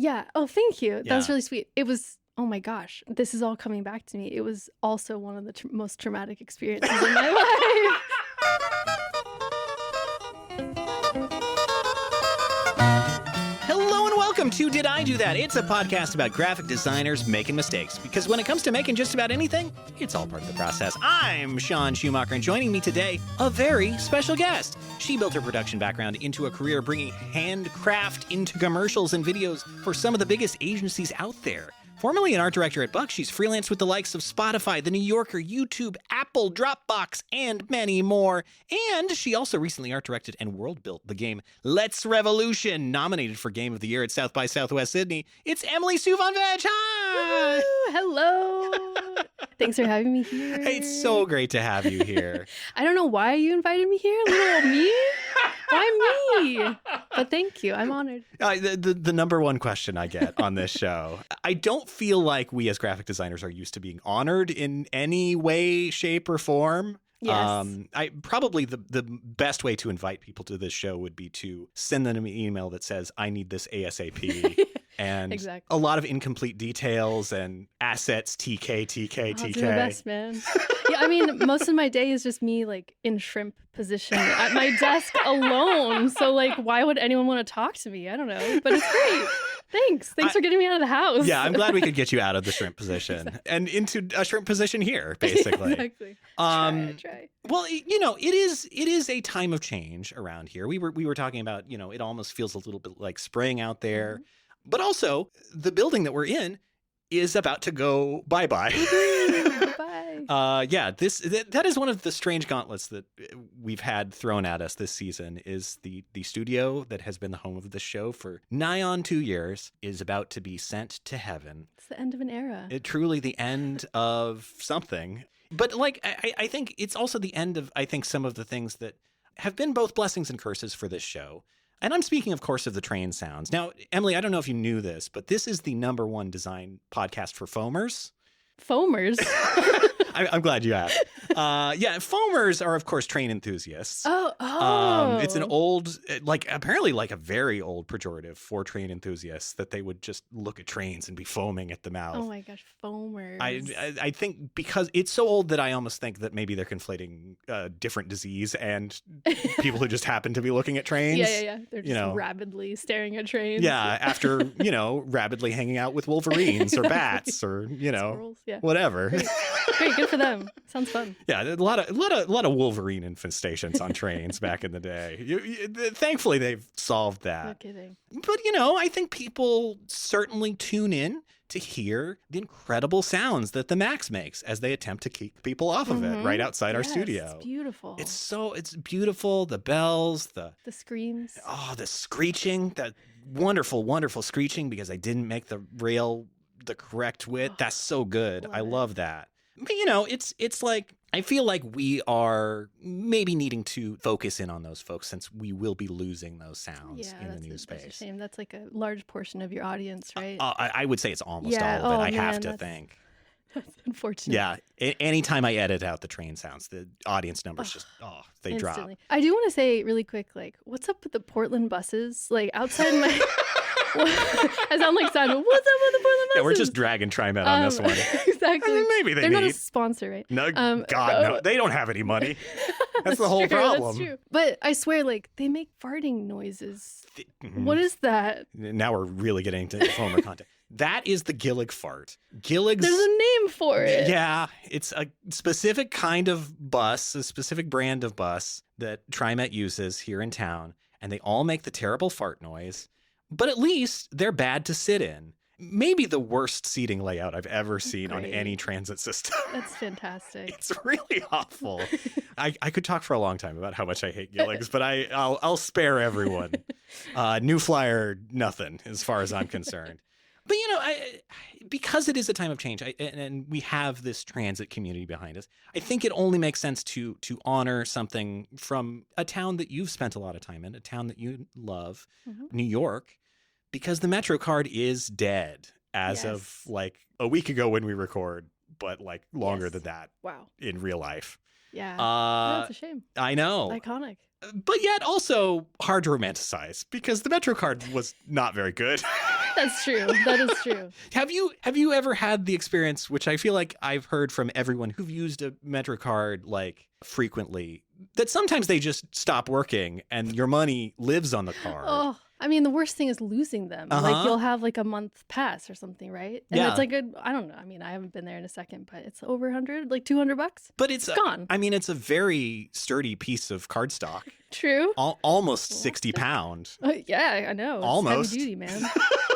Yeah. Oh, thank you. Yeah. That was really sweet. It was, oh my gosh, this is all coming back to me. It was also one of the most traumatic experiences in my life. Hello and welcome to Did I Do That? It's a podcast about graphic designers making mistakes. Because when it comes to making just about anything, it's all part of the process. I'm Sean Schumacher, and joining me today, a very special guest. She built her production background into a career bringing handcraft into commercials and videos for some of the biggest agencies out there. Formerly an art director at Buck, she's freelanced with the likes of Spotify, The New Yorker, YouTube, Apple, Dropbox, and many more. And she also recently art directed and world built the game Let's Revolution, nominated for Game of the Year at South by Southwest Sydney. It's Emily Suvanvej. Hi! Woo, hello. Thanks for having me here. It's so great to have you here. I don't know why you invited me here. Little me? Why me? But thank you. I'm honored. The number one question I get on this show, I don't feel like we as graphic designers are used to being honored in any way, shape, or form. Yes. Probably the best way to invite people to this show would be to send them an email that says, I need this ASAP. And exactly. A lot of incomplete details and assets, TK. It's the best, man. Yeah, I mean, most of my day is just me like in shrimp position at my desk alone. So like, why would anyone want to talk to me? I don't know, but it's great. Thanks for getting me out of the house. Yeah, I'm glad we could get you out of the shrimp position and into a shrimp position here, basically. Exactly. Try. Well, it is a time of change around here. We were talking about, it almost feels a little bit like spring out there. Mm-hmm. But also, the building that we're in is about to go bye-bye. Bye-bye. That is one of the strange gauntlets that we've had thrown at us this season is the studio that has been the home of the show for nigh on 2 years is about to be sent to heaven. It's the end of an era. Truly the end of something. But I think it's also the end of, some of the things that have been both blessings and curses for this show. And I'm speaking, of course, of the train sounds. Now, Emily, I don't know if you knew this, but this is the #1 design podcast for foamers. Foamers? I'm glad you asked. Foamers are, of course, train enthusiasts. Oh. It's an old, apparently a very old pejorative for train enthusiasts that they would just look at trains and be foaming at the mouth. Oh my gosh, foamers. I think because it's so old that I almost think that maybe they're conflating different disease and people who just happen to be looking at trains. Yeah. They're just rabidly staring at trains. Yeah, after, rabidly hanging out with wolverines or bats or, squirrels, whatever. Great, good for them. Sounds fun. Yeah, a lot of wolverine infestations on trains back in the day. Thankfully, they've solved that. No kidding. But, I think people certainly tune in to hear the incredible sounds that the Max makes as they attempt to keep people off of it right outside our studio. It's beautiful. It's beautiful. The bells, the screams. Oh, the screeching, that wonderful, wonderful screeching because I didn't make the rail the correct width. That's so good. I love that. But, it's like, I feel like we are maybe needing to focus in on those folks since we will be losing those sounds in the new space. That's a shame. That's like a large portion of your audience, right? I would say it's almost all of it. I have to think. That's unfortunate. Yeah. Anytime I edit out the train sounds, the audience numbers they instantly drop. I do want to say really quick, what's up with the Portland buses? Outside my... I sound like Simon. What's up with the Portland buses? Yeah, we're just dragging TriMet on this one. Exactly. I mean, maybe they're not a sponsor, right? No, no. They don't have any money. That's the whole problem. That's true. But I swear, they make farting noises. What is that? Now we're really getting into foamer content. That is the Gillig fart. Gillig's... There's a name for it. Yeah. It's a specific kind of bus, a specific brand of bus that TriMet uses here in town. And they all make the terrible fart noise. But at least they're bad to sit in. Maybe the worst seating layout I've ever seen on any transit system. That's fantastic. It's really awful. I could talk for a long time about how much I hate Gilligs, but I'll spare everyone. New Flyer, nothing as far as I'm concerned. But, because it is a time of change and we have this transit community behind us, I think it only makes sense to honor something from a town that you've spent a lot of time in, a town that you love, New York, because the Metro card is dead as of a week ago when we record, but longer than that in real life. Yeah. That's a shame. I know. Iconic. But yet also hard to romanticize because the Metro card was not very good. That's true. That is true. Have you ever had the experience, which I feel like I've heard from everyone who've used a MetroCard like frequently, that sometimes they just stop working and your money lives on the card? Oh, I mean, the worst thing is losing them. Like you'll have like a month pass or something, right? And it's like I don't know. I mean, I haven't been there in a second, but it's over 100, like $200. But it's gone. I mean, it's a very sturdy piece of cardstock. True. Almost 60 pounds. Yeah, I know. It's almost. heavy duty, man.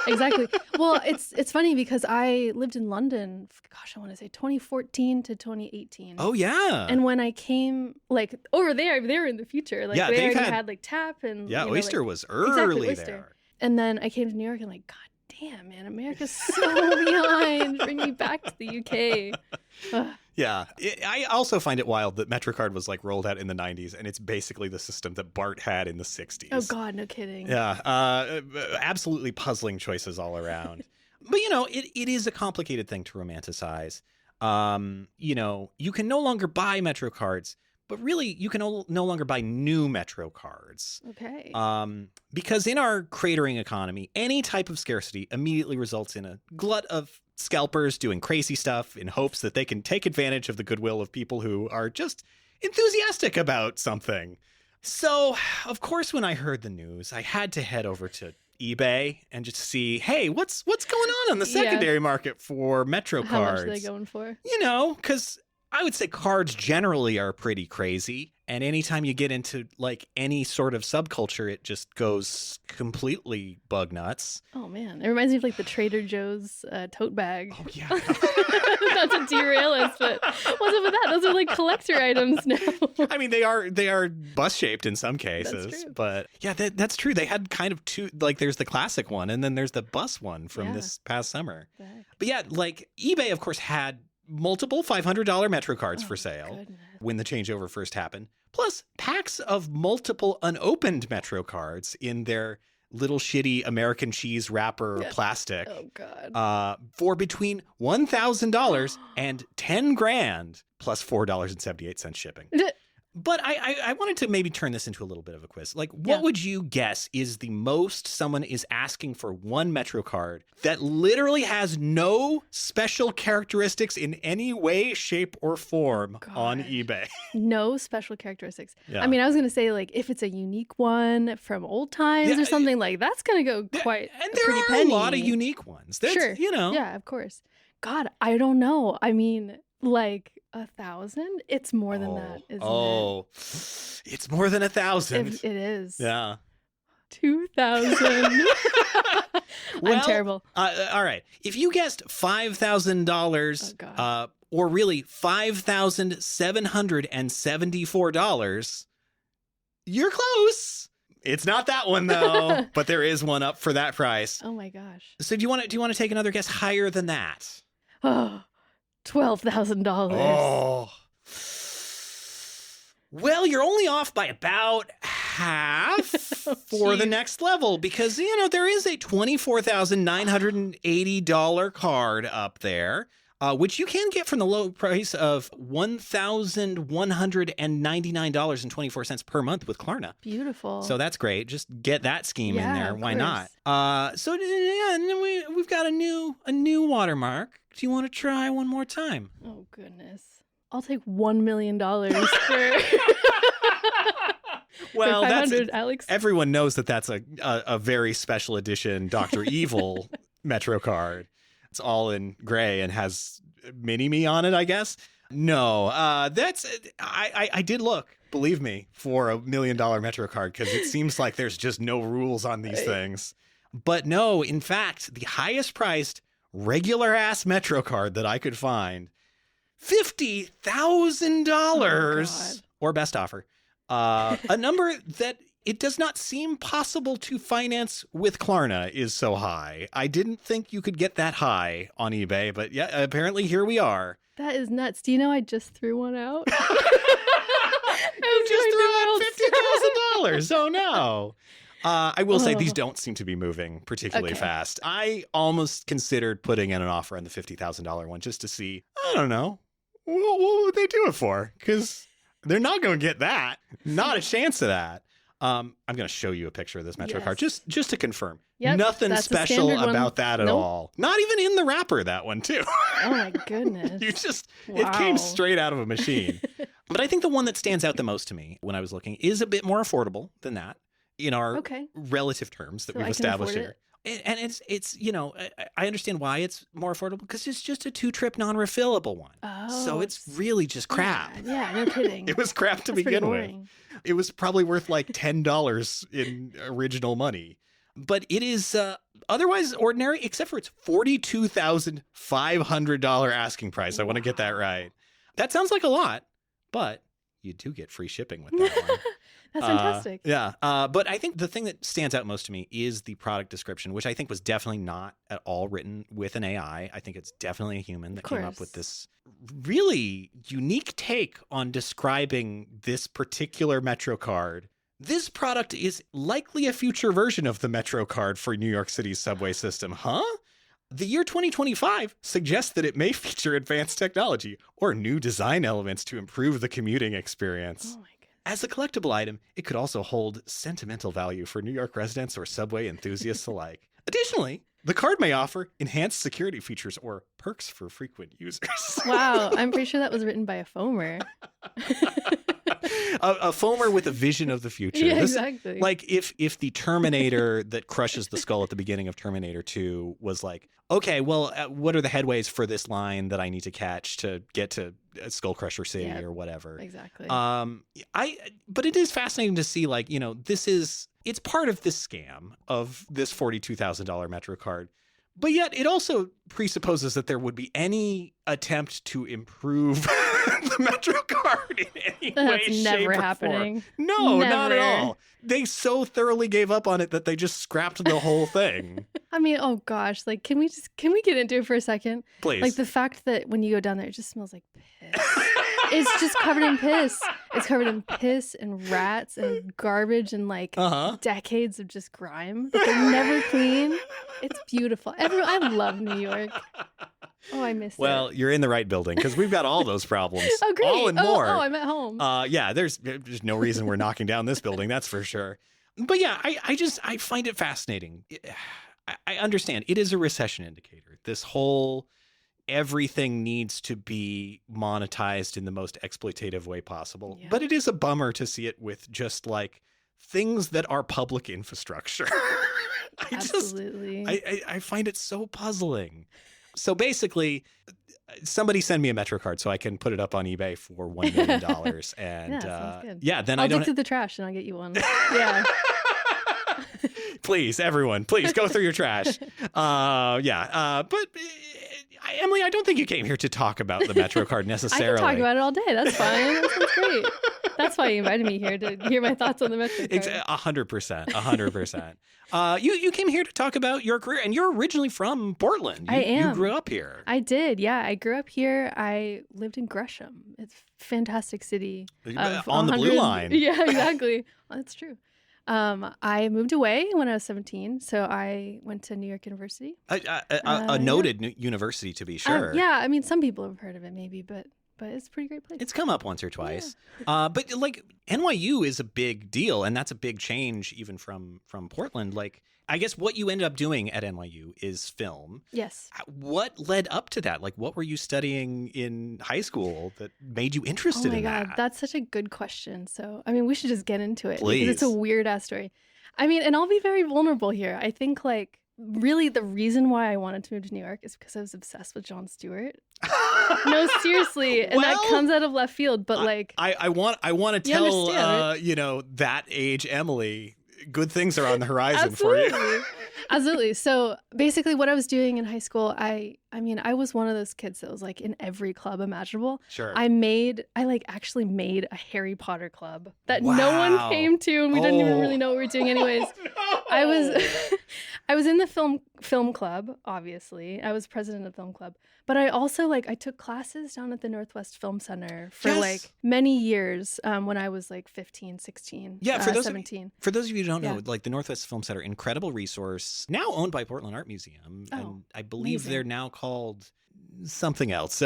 Exactly. Well, it's funny because I lived in London, gosh, I want to say 2014 to 2018. Oh, yeah. And when I came, like, over there, they were in the future. Like, they already had, like, Tap and... Yeah, you know, Oyster like, was early Oyster. there. And then I came to New York and, like, God damn, man, America's so behind. Bring me back to the UK. Ugh. Yeah. I also find it wild that MetroCard was like rolled out in the 90s and it's basically the system that BART had in the 60s. Oh, God, no kidding. Yeah. Absolutely puzzling choices all around. But, you know, it is a complicated thing to romanticize. You know, you can no longer buy MetroCards, but really you can no longer buy new MetroCards. Okay. Because in our cratering economy, any type of scarcity immediately results in a glut of scalpers doing crazy stuff in hopes that they can take advantage of the goodwill of people who are just enthusiastic about something. So, of course, when I heard the news, I had to head over to eBay and just see, hey, what's going on the secondary market for MetroCards? How much are they going for? You know, because I would say cards generally are pretty crazy. And anytime you get into like any sort of subculture, it just goes completely bug nuts. Oh, man. It reminds me of like the Trader Joe's tote bag. Oh, yeah. Not to derail us, but what's up with that? Those are like collector items now. I mean, they are bus shaped in some cases. That's true. But yeah, that's true. They had kind of two, like there's the classic one and then there's the bus one from this past summer. But yeah, like eBay, of course, had multiple $500 MetroCards for sale when the changeover first happened, plus packs of multiple unopened MetroCards in their little shitty American cheese wrapper plastic. Oh, God. For between $1,000 and $10,000 plus $4.78 shipping. But I wanted to maybe turn this into a little bit of a quiz. Like, what would you guess is the most someone is asking for one MetroCard that literally has no special characteristics in any way, shape, or form on eBay? No special characteristics. Yeah. I mean, I was going to say, like, if it's a unique one from old times or something, like, that's going to go quite and a pretty there are penny. a lot of unique ones. Sure. You know. Yeah, of course. God, I don't know. I mean, like... 1,000? It's more than that, isn't it? It's more than 1,000. It is. Yeah. 2,000. I'm terrible. All right. If you guessed $5,000, or really $5,774, you're close. It's not that one though, but there is one up for that price. Oh my gosh. So do you want to take another guess higher than that? Oh. $12,000. Oh. Well, you're only off by about half for the next level because, you know, there is a $24,980 card up there, which you can get from the low price of $1,199.24 per month with Klarna. Beautiful. So that's great. Just get that scheme in there. Why not? So yeah, and then we've got a new watermark. Do you want to try one more time? Oh, goodness. I'll take $1 million for... Well, for 500, Alex. Everyone knows that's a very special edition Dr. Evil MetroCard. It's all in gray and has Mini-Me on it, I guess. No, I did look, believe me, for $1 million MetroCard because it seems like there's just no rules on these things. But no, in fact, the highest priced regular ass MetroCard that I could find, $50,000 or best offer. A number that it does not seem possible to finance with Klarna is so high. I didn't think you could get that high on eBay, but yeah, apparently here we are. That is nuts. Do you know I just threw one out? You just threw out $50,000. Oh no. I will say these don't seem to be moving particularly fast. I almost considered putting in an offer on the $50,000 one just to see, I don't know, what would they do it for? Because they're not going to get that. Not a chance of that. I'm going to show you a picture of this Metro card just to confirm. Yep, nothing special about that at Nope. all. Not even in the wrapper, that one too. Oh my goodness. It came straight out of a machine. But I think the one that stands out the most to me when I was looking is a bit more affordable than that in our relative terms that we've established here. And it's I understand why it's more affordable because it's just a 2-trip non-refillable one. Oh, so it's really just crap. Yeah, no kidding. It was crap to begin with. It was probably worth like $10 in original money. But it is otherwise ordinary, except for its $42,500 asking price. I want to get that right. That sounds like a lot, but you do get free shipping with that one. That's fantastic. But I think the thing that stands out most to me is the product description, which I think was definitely not at all written with an AI. I think it's definitely a human that came up with this really unique take on describing this particular Metro card. This product is likely a future version of the Metro card for New York City's subway system. Huh? The year 2025 suggests that it may feature advanced technology or new design elements to improve the commuting experience. Oh my goodness. As a collectible item, it could also hold sentimental value for New York residents or subway enthusiasts alike. Additionally, the card may offer enhanced security features or perks for frequent users. Wow, I'm pretty sure that was written by a foamer. A foamer with a vision of the future. Yeah, exactly. Like if the Terminator that crushes the skull at the beginning of Terminator 2 was like, okay, well, what are the headways for this line that I need to catch to get to Skull Crusher City or whatever? Exactly. But it is fascinating to see, like, it's part of this scam of this $42,000 Metro card. But yet it also presupposes that there would be any attempt to improve the Metro card in any way, shape, or happening. form. No, never. not at all. They so thoroughly gave up on it that they just scrapped the whole thing. I mean, oh gosh, like, can we get into it for a second? Please. Like the fact that when you go down there, it just smells like piss. It's just covered in piss. It's covered in piss and rats and garbage and like decades of just grime that they never clean. It's beautiful. I love New York. Oh, I miss it. Well, you're in the right building because we've got all those problems. Oh, great. All and more. Oh, I'm at home. Yeah, there's no reason we're knocking down this building, that's for sure. But yeah, I find it fascinating. I understand. It is a recession indicator. This whole everything needs to be monetized in the most exploitative way possible. Yeah. But it is a bummer to see it with just like things that are public infrastructure. Absolutely. I find it so puzzling. So basically, somebody send me a Metro card so I can put it up on eBay for $1 million. And sounds good. Then I'll dig through the trash and I'll get you one. Yeah. Please, everyone, please go through your trash. But Emily, I don't think you came here to talk about the Metro card necessarily. I can talk about it all day. That's fine. That sounds great. That's why you invited me here, to hear my thoughts on the Metro card. 100%. You came here to talk about your career, and you're originally from Portland. I am. You grew up here. I did, yeah. I grew up here. I lived in Gresham. It's a fantastic city. On the blue line. Yeah, exactly. Well, that's true. I moved away when I was 17, so I went to New York University. A noted university, to be sure. Yeah, I mean, some people have heard of it maybe, but it's a pretty great place. It's come up once or twice. Yeah. But like NYU is a big deal, and that's a big change even from Portland. Like, I guess what you ended up doing at NYU is film. Yes. What led up to that? Like, what were you studying in high school that made you interested in that? Oh my God, that's such a good question. So, I mean, we should just get into it. Please. Because it's a weird-ass story. I mean, and I'll be very vulnerable here. I think, like, really the reason why I wanted to move to New York is because I was obsessed with Jon Stewart. No, seriously. And that comes out of left field, but like... I want to tell, right? That age Emily... Good things are on the horizon for you. Absolutely. So basically what I was doing in high school, I was one of those kids that was like in every club imaginable. Sure. I actually made a Harry Potter club that no one came to, and we didn't even really know what we were doing anyways. No. I was in the film club, obviously. I was president of the film club. But I also I took classes down at the Northwest Film Center for like many years when I was like 15, 16, 17. For those of you who don't know, like the Northwest Film Center, incredible resource, now owned by Portland Art Museum. And I believe they're now called something else.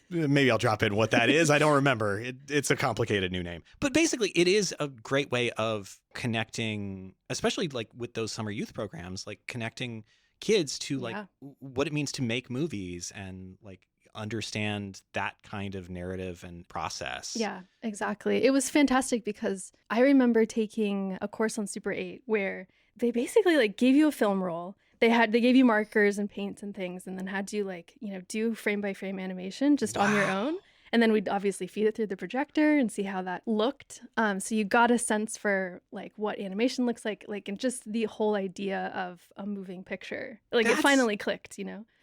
Maybe I'll drop in what that is. I don't remember. It's a complicated new name. But basically, it is a great way of connecting, especially like with those summer youth programs, like connecting kids to like what it means to make movies and like understand that kind of narrative and process. Yeah, exactly. It was fantastic because I remember taking a course on Super 8 where they basically like gave you a film roll. They gave you markers and paints and things, and then had you like, do frame by frame animation just on your own. And then we'd obviously feed it through the projector and see how that looked. So you got a sense for like what animation looks like and just the whole idea of a moving picture. Like it finally clicked,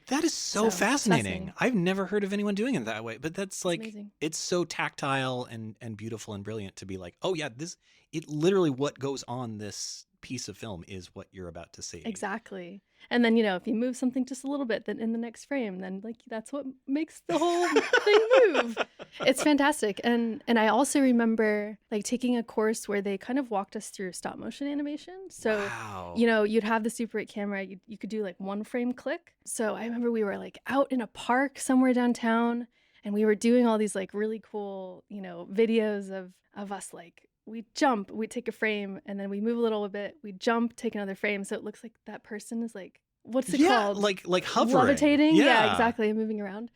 That is so fascinating. I've never heard of anyone doing it that way, but that's like, amazing. It's so tactile and beautiful and brilliant to be like, oh yeah, it literally what goes on this piece of film is what you're about to see. Exactly. And then, if you move something just a little bit, then in the next frame, then like that's what makes the whole thing move. It's fantastic. And I also remember like taking a course where they kind of walked us through stop motion animation. So, you'd have the Super 8 camera, you could do like one frame click. So I remember we were like out in a park somewhere downtown and we were doing all these like really cool, videos of us like, we jump, we take a frame, and then we move a little bit, we jump, take another frame. So it looks like that person is like, what's it called? Like hovering. Levitating? Yeah, exactly. Moving around.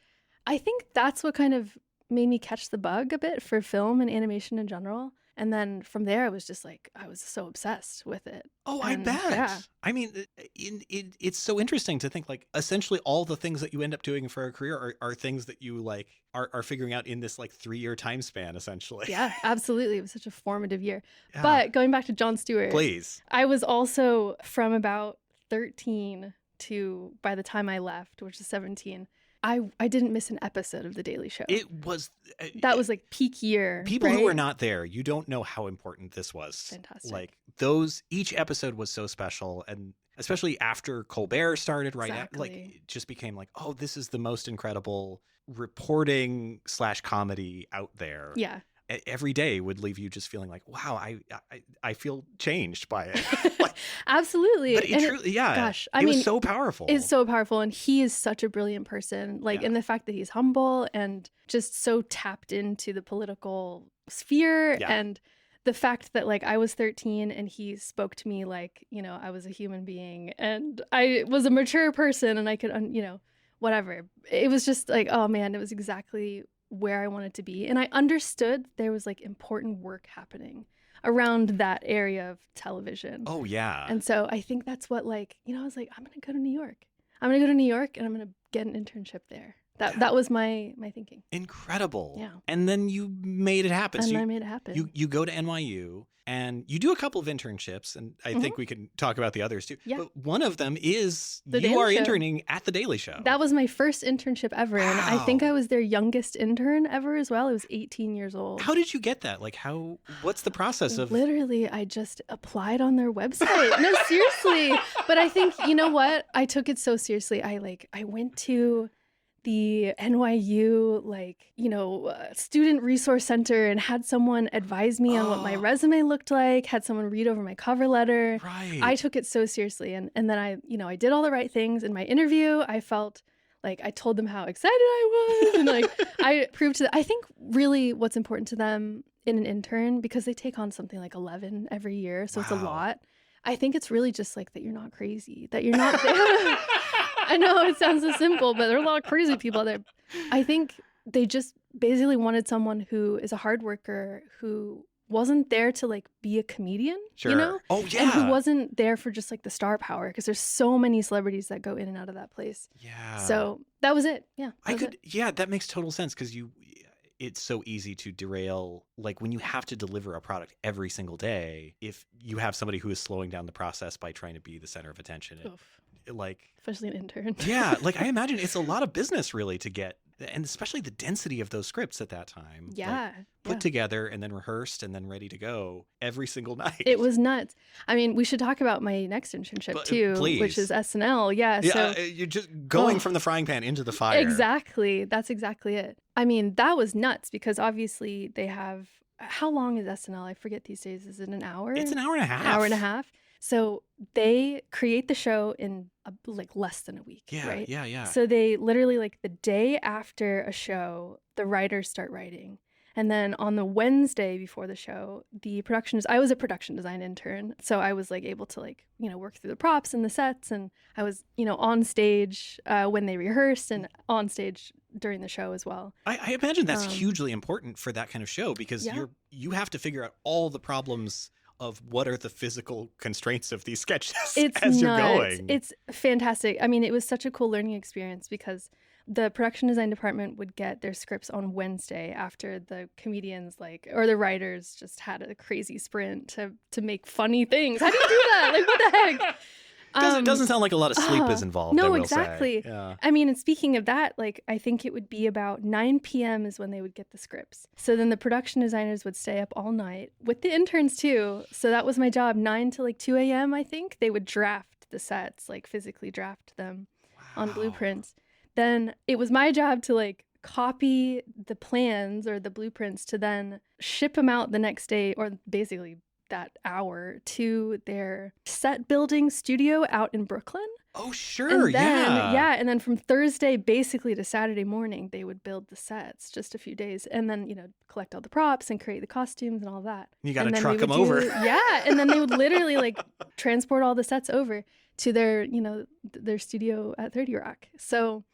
I think that's what kind of made me catch the bug a bit for film and animation in general. And then from there, I was just like, I was so obsessed with it. Oh, I bet. Yeah. I mean, it's so interesting to think like essentially all the things that you end up doing for a career are things that you like are figuring out in this like 3-year time span, essentially. Yeah, absolutely. It was such a formative year. Yeah. But going back to Jon Stewart. Please. I was also from about 13 to by the time I left, which is 17. I didn't miss an episode of The Daily Show. That was like peak year. People right? who were not there, you don't know how important this was. Fantastic. Like each episode was so special, and especially after Colbert started, right? Exactly. Like it just became like, oh, this is the most incredible reporting / comedy out there. Yeah. Every day would leave you just feeling like, wow, I feel changed by it. Absolutely. But it truly, gosh, it was so powerful. It's so powerful. And he is such a brilliant person. And the fact that he's humble and just so tapped into the political sphere. Yeah. And the fact that like I was 13 and he spoke to me like, I was a human being and I was a mature person and I could, whatever. It was just like, oh man, it was exactly where I wanted to be. And I understood there was like important work happening around that area of television. Oh, yeah. And so I think that's what like, I was like, I'm going to go to New York. I'm going to go to New York and I'm going to get an internship there. That was my thinking. Incredible. Yeah. And then you made it happen. And I made it happen. You go to NYU and you do a couple of internships, and I think we can talk about the others too. Yeah. But one of them is you are interning at The Daily Show. That was my first internship ever. Wow. And I think I was their youngest intern ever as well. I was 18 years old. How did you get that? Like what's the process of? Literally, I just applied on their website. No, seriously. But I think, you know what? I took it so seriously. I went to the NYU, student resource center and had someone advise me on what my resume looked like, had someone read over my cover letter. Right. I took it so seriously. And then I did all the right things in my interview. I felt like I told them how excited I was. And I proved to them. I think really what's important to them in an intern, because they take on something like 11 every year. So it's a lot. I think it's really just like that you're not crazy, that you're not there. I know it sounds so simple, but there are a lot of crazy people out there. I think they just basically wanted someone who is a hard worker, who wasn't there to like be a comedian, Sure. Oh, yeah. And who wasn't there for just like the star power, because there's so many celebrities that go in and out of that place. Yeah. So that was it. Yeah. That makes total sense, because it's so easy to derail, like when you have to deliver a product every single day, if you have somebody who is slowing down the process by trying to be the center of attention. Especially an intern. Yeah, I imagine it's a lot of business really to get, and especially the density of those scripts at that time. Yeah. Put together and then rehearsed and then ready to go every single night. It was nuts. I mean, we should talk about my next internship too, please. Which is SNL. Yeah. So you're just going from the frying pan into the fire. Exactly. That's exactly it. I mean, that was nuts, because obviously they have, how long is SNL? I forget these days. Is it an hour? It's an hour and a half. An hour and a half. So they create the show in like less than a week, Yeah, right? yeah. So they literally like the day after a show, the writers start writing. And then on the Wednesday before the show, I was a production design intern. So I was like able to like, work through the props and the sets. And I was, on stage when they rehearsed and on stage during the show as well. I imagine that's hugely important for that kind of show because you have to figure out all the problems of what are the physical constraints of these sketches as you're going. It's fantastic. I mean, it was such a cool learning experience because the production design department would get their scripts on Wednesday after the comedians or the writers just had a crazy sprint to make funny things. How do you do that? Like, what the heck? It doesn't sound like a lot of sleep is involved. No, I will exactly. Say. Yeah. I mean, and speaking of that, I think it would be about 9 p.m. is when they would get the scripts. So then the production designers would stay up all night with the interns too. So that was my job, 9 to 2 a.m. I think. They would draft the sets, physically draft them on blueprints. Then it was my job to copy the plans or the blueprints to then ship them out the next day or basically that hour to their set building studio out in Brooklyn. Oh, sure. And then, and then from Thursday basically to Saturday morning, they would build the sets, just a few days, and then, collect all the props and create the costumes and all that. You got to truck them over. Yeah. And then they would literally transport all the sets over to their, their studio at 30 Rock. So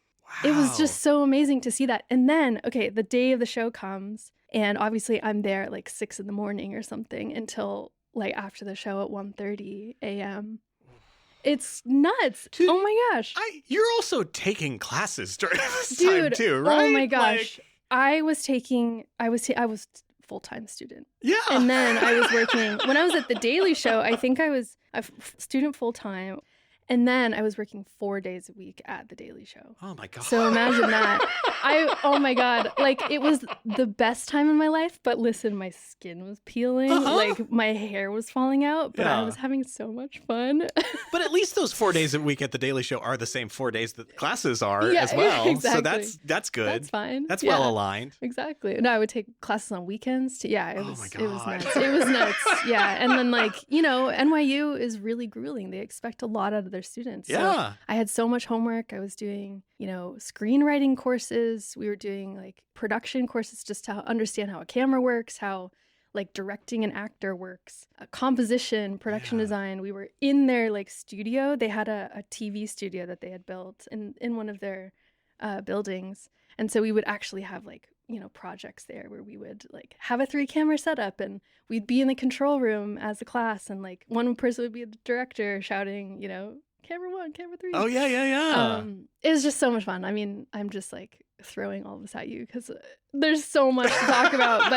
it was just so amazing to see that. And then, the day of the show comes, and obviously I'm there at 6 a.m. or something until after the show at 1:30 a.m. It's nuts. Dude, oh my gosh. You're also taking classes during this time too, right? Oh my gosh. I was full-time student. Yeah. And then I was working, when I was at the Daily Show, I think I was a student full-time. And then I was working 4 days a week at the Daily Show. Oh my God. So imagine that. Oh my God. It was the best time in my life, but listen, my skin was peeling. My hair was falling out, but I was having so much fun. But at least those 4 days a week at the Daily Show are the same 4 days that classes are as well. Exactly. So that's good. That's fine. That's well aligned. Exactly. No, I would take classes on weekends. It was nuts. It was nuts. Yeah. And then NYU is really grueling. They expect a lot out of their students. Yeah. So I had so much homework. I was doing, screenwriting courses. We were doing production courses just to understand how a camera works, how directing an actor works, composition, production design. We were in their studio. They had a TV studio that they had built in one of their buildings. And so we would actually have projects there where we would have a 3-camera setup and we'd be in the control room as a class and one person would be the director shouting, camera 1, camera 3. Oh, yeah. It was just so much fun. I mean, I'm just throwing all this at you because there's so much to talk about,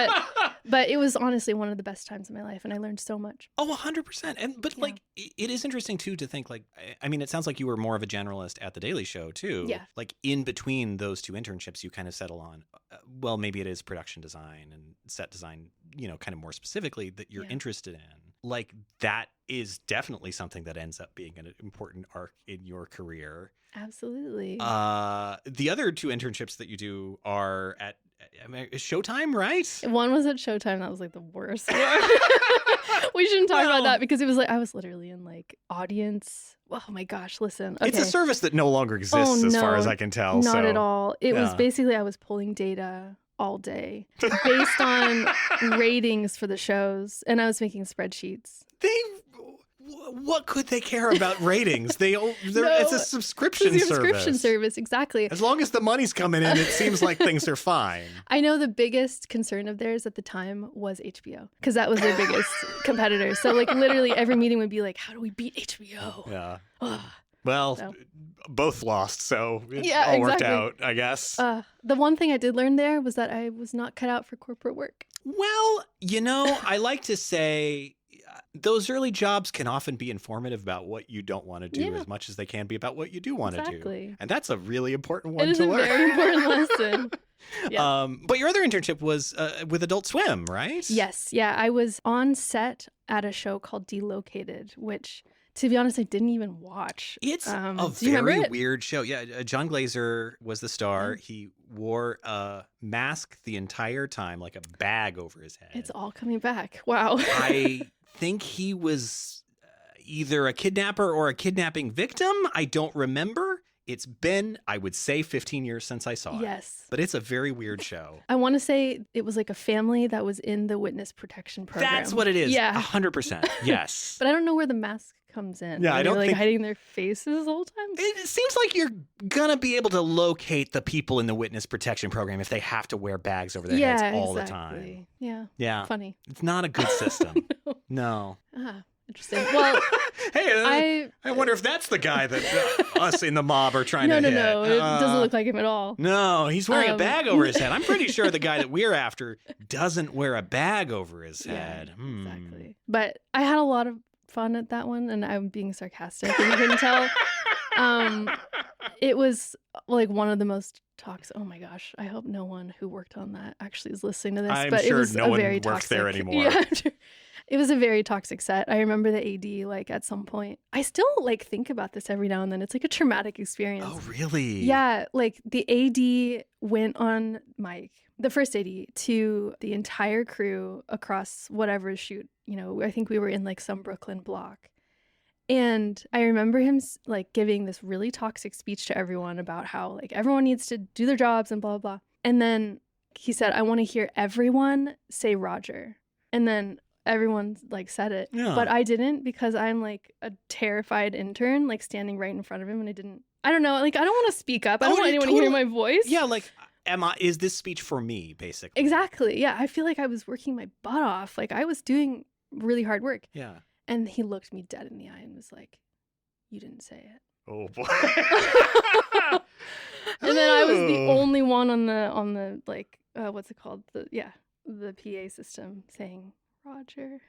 but it was honestly one of the best times of my life and I learned so much. Oh, 100%. But it is interesting too to think I mean, it sounds like you were more of a generalist at the Daily Show too. Yeah. In between those two internships, you kind of settle on, well, maybe it is production design and set design, kind of more specifically that you're interested in. That is definitely something that ends up being an important arc in your career. Absolutely. The other 2 internships that you do are at Showtime, right? One was at Showtime. That was the worst one. We shouldn't talk about that because it was I was literally in audience. Oh my gosh, listen. Okay. It's a service that no longer exists as far as I can tell. Not at all. It was basically I was pulling data all day based on ratings for the shows, and I was making spreadsheets. What could they care about ratings? It's a subscription service, exactly. As long as the money's coming in, it seems like things are fine. I know the biggest concern of theirs at the time was HBO because that was their biggest competitor. So literally every meeting would be how do we beat HBO? Yeah. Well, both lost, so it all worked out, I guess. The one thing I did learn there was that I was not cut out for corporate work. Well, I like to say those early jobs can often be informative about what you don't want to do as much as they can be about what you do want to do. And that's a really important one to learn. It is a very important lesson. Yeah. But your other internship was with Adult Swim, right? Yes. Yeah. I was on set at a show called Delocated, which, to be honest, I didn't even watch. It's a very weird show. Yeah. John Glazer was the star. He wore a mask the entire time, a bag over his head. It's all coming back. Wow. I think he was either a kidnapper or a kidnapping victim. I don't remember. It's been, I would say, 15 years since I saw it. Yes. But it's a very weird show. I want to say it was like a family that was in the witness protection program. That's what it is. Yeah. 100%. Yes. But I don't know where the mask comes in. Yeah, I don't like think... hiding their faces the whole time. It seems like you're going to be able to locate the people in the witness protection program if they have to wear bags over their heads all the time. Yeah. Yeah. Funny. It's not a good system. No. Interesting. Well, hey, I wonder if that's the guy that us in the mob are trying to hit. No. It doesn't look like him at all. No, he's wearing a bag over his head. I'm pretty sure the guy that we're after doesn't wear a bag over his head. Exactly. But I had a lot of fun at that one, and I'm being sarcastic, if you couldn't tell. It was like one of the most toxic. Oh my gosh! I hope no one who worked on that actually is listening to this. I'm but sure it was no a one very works toxic, there anymore. Yeah, it was a very toxic set. I remember the AD, like, at some point. I still, like, think about this every now and then. It's like a traumatic experience. Oh, really? Yeah, like the AD went on mic, the first AD, to the entire crew across whatever shoot. You know, I think we were in like some Brooklyn block. And I remember him like giving this really toxic speech to everyone about how like everyone needs to do their jobs and blah, blah, blah. And then he said, I want to hear everyone say Roger. And then everyone like said it. Yeah. But I didn't, because I'm like a terrified intern, like standing right in front of him. And I don't know, like I don't want to speak up. I don't want anyone to hear my voice. Yeah, like, is this speech for me, basically? Exactly. Yeah. I feel like I was working my butt off. Like I was doing really hard work. Yeah. And he looked me dead in the eye and was like, you didn't say it. Oh, boy. And then I was the only one on the like, what's it called? The PA system saying, Roger.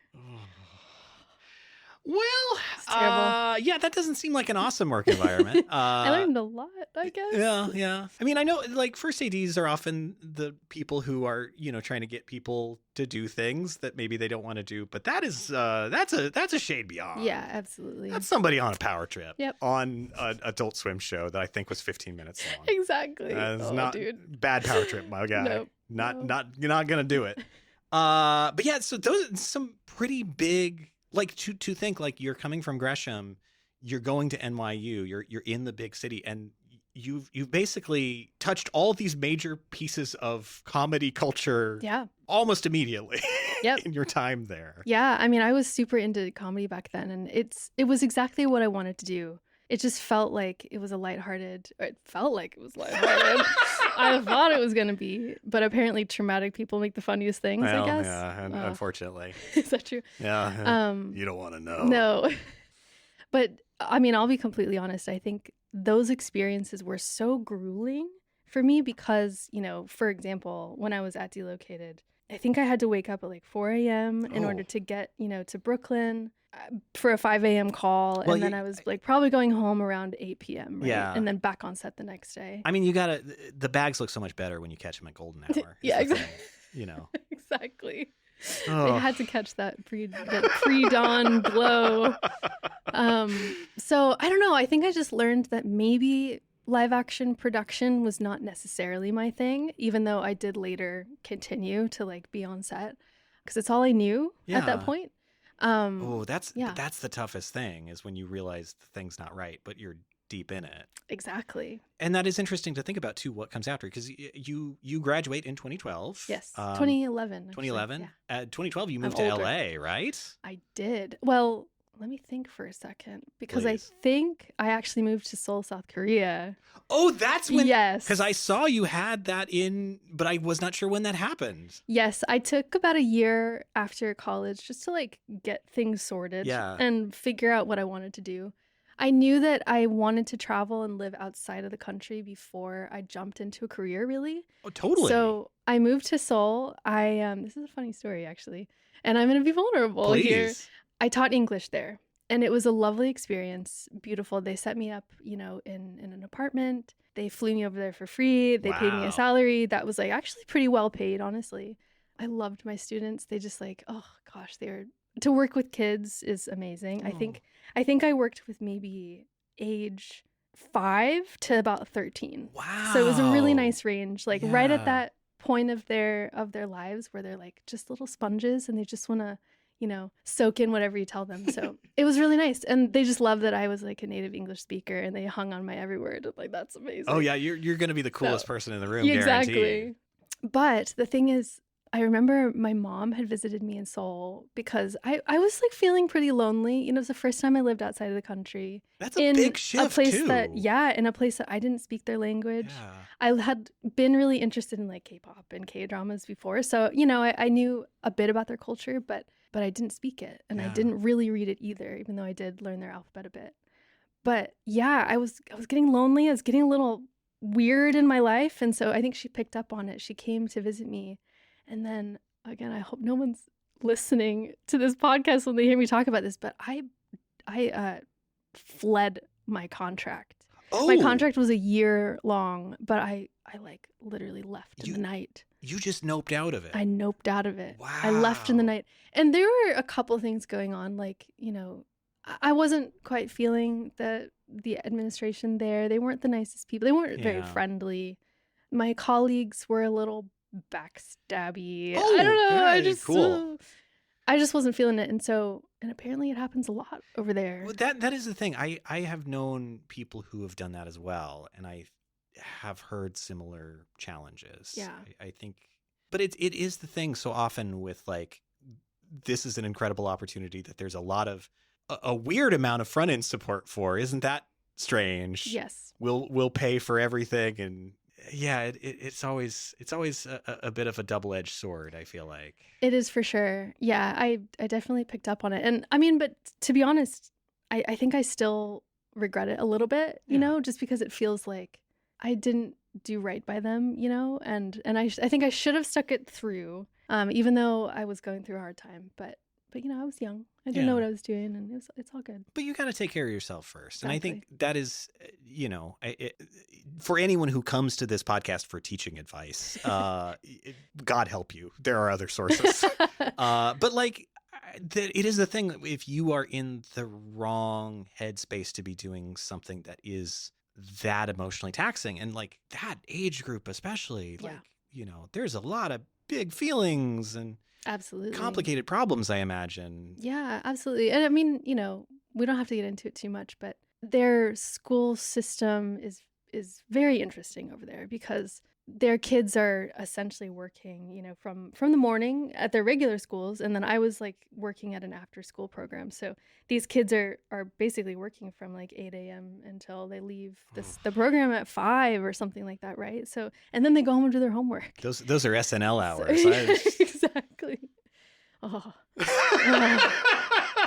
Well, terrible. Yeah, that doesn't seem like an awesome work environment. I learned a lot, I guess. Yeah. I mean, I know like first ADs are often the people who are, trying to get people to do things that maybe they don't want to do. But that is, that's a shade beyond. Yeah, absolutely. That's somebody on a power trip. Yep. On an Adult Swim show that I think was 15 minutes long. Exactly. It's not dude. Bad power trip, my guy. Nope. Not you're not gonna do it. But yeah, so those are some pretty big. Like to think like you're coming from Gresham, you're going to NYU, you're in the big city, and you've basically touched all these major pieces of comedy culture almost immediately in your time there. Yeah, I mean, I was super into comedy back then, and it was exactly what I wanted to do. It just felt like it was lighthearted. I thought it was going to be, but apparently traumatic people make the funniest things, I guess. Yeah, unfortunately. Is that true? Yeah. You don't want to know. No. But, I mean, I'll be completely honest. I think those experiences were so grueling for me because, for example, when I was at Delocated, I think I had to wake up at like 4 a.m. in order to get, to Brooklyn for a 5 a.m. call. And then I was like probably going home around 8 p.m. Right? Yeah. And then back on set the next day. I mean, the bags look so much better when you catch them at golden hour. Yeah, exactly. Exactly. They had to catch that pre-dawn glow. So I don't know. I think I just learned that maybe live action production was not necessarily my thing, even though I did later continue to like be on set because it's all I knew at that point. That's the toughest thing is when you realize the thing's not right, but you're deep in it. Exactly. And that is interesting to think about too, what comes after, because you graduate in 2012. Yes, 2011. 2011. Yeah. 2012, you moved to LA, right? I did. Well, let me think for a second, because I think I actually moved to Seoul, South Korea. Oh, that's when. Yes. Because I saw you had that but I was not sure when that happened. Yes, I took about a year after college just to like get things sorted and figure out what I wanted to do. I knew that I wanted to travel and live outside of the country before I jumped into a career, really. Oh, totally. So I moved to Seoul. This is a funny story, actually, and I'm going to be vulnerable here. I taught English there, and it was a lovely experience. Beautiful. They set me up, in an apartment. They flew me over there for free. They paid me a salary that was like actually pretty well paid, honestly. I loved my students. They just like, oh gosh, to work with kids is amazing. Oh. I think I worked with maybe age 5 to about 13. Wow. So it was a really nice range, like right at that point of their lives where they're like just little sponges and they just want to soak in whatever you tell them. So it was really nice. And they just loved that I was like a native English speaker, and they hung on my every word. I'm like, that's amazing. Oh yeah, you're going to be the coolest person in the room, exactly. guaranteed. But the thing is, I remember my mom had visited me in Seoul because I was like feeling pretty lonely. It was the first time I lived outside of the country. That's a big shift, a place too. in a place that I didn't speak their language. Yeah. I had been really interested in like K-pop and K-dramas before. So, I knew a bit about their culture, but I didn't speak it. And I didn't really read it either, even though I did learn their alphabet a bit. But yeah, I was getting lonely. I was getting a little weird in my life. And so I think she picked up on it. She came to visit me. And then, again, I hope no one's listening to this podcast when they hear me talk about this, but I fled my contract. Oh. My contract was a year long, but I like literally left in the night. You just noped out of it. I noped out of it. Wow. I left in the night. And there were a couple things going on. Like, I wasn't quite feeling the administration there. They weren't the nicest people. They weren't very friendly. My colleagues were a little backstabby. Oh, I don't know. I just wasn't feeling it. And apparently it happens a lot over there. Well, that is the thing. I have known people who have done that as well, and I have heard similar challenges. Yeah. I think, but it is the thing so often with like, this is an incredible opportunity that there's a weird amount of front end support for. Isn't that strange? Yes. We'll pay for everything, and yeah, it's always a bit of a double-edged sword, I feel like. It is for sure. Yeah, I definitely picked up on it. And I mean, but to be honest, I think I still regret it a little bit, just because it feels like I didn't do right by them, and I think I should have stuck it through, even though I was going through a hard time. But I was young. I didn't know what I was doing, and it's all good. But you got to take care of yourself first. Exactly. And I think that is, for anyone who comes to this podcast for teaching advice, God help you. There are other sources. But like, it is the thing, if you are in the wrong headspace to be doing something that is that emotionally taxing, and like that age group especially, like, there's a lot of big feelings and absolutely complicated problems, I imagine. Yeah, absolutely. And I mean, we don't have to get into it too much, but their school system is very interesting over there because their kids are essentially working, from the morning at their regular schools, and then I was like working at an after school program. So these kids are basically working from like 8 a.m. until they leave the program at 5 or something like that, right? So, and then they go home and do their homework. Those are SNL hours. Exactly. Oh.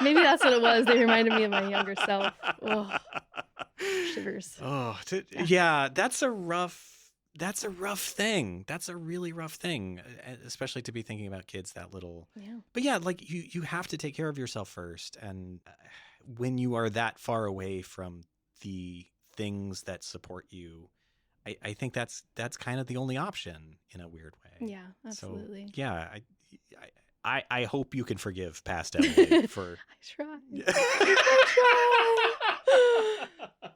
Maybe that's what it was. They reminded me of my younger self. Oh. Shivers. Oh, yeah, that's a rough thing. That's a really rough thing, especially to be thinking about kids that little. Yeah. But yeah, like you have to take care of yourself first. And when you are that far away from the things that support you, I think that's kind of the only option in a weird way. Yeah, absolutely. So, yeah, I hope you can forgive past Emily for. I try.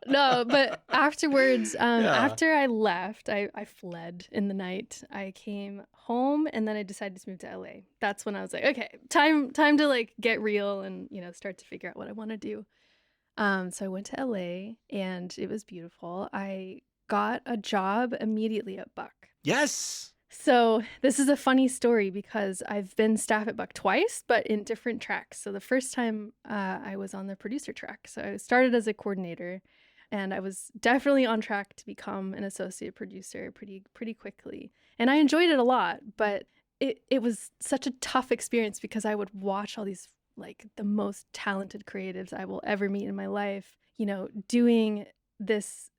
No, but afterwards, after I left, I fled in the night. I came home and then I decided to move to LA. That's when I was like, okay, time to like get real and, start to figure out what I want to do. So I went to LA and it was beautiful. I got a job immediately at Buck. Yes. So this is a funny story because I've been staff at Buck twice, but in different tracks. So the first time I was on the producer track. So I started as a coordinator and I was definitely on track to become an associate producer pretty quickly. And I enjoyed it a lot, but it was such a tough experience because I would watch all these like the most talented creatives I will ever meet in my life, doing this,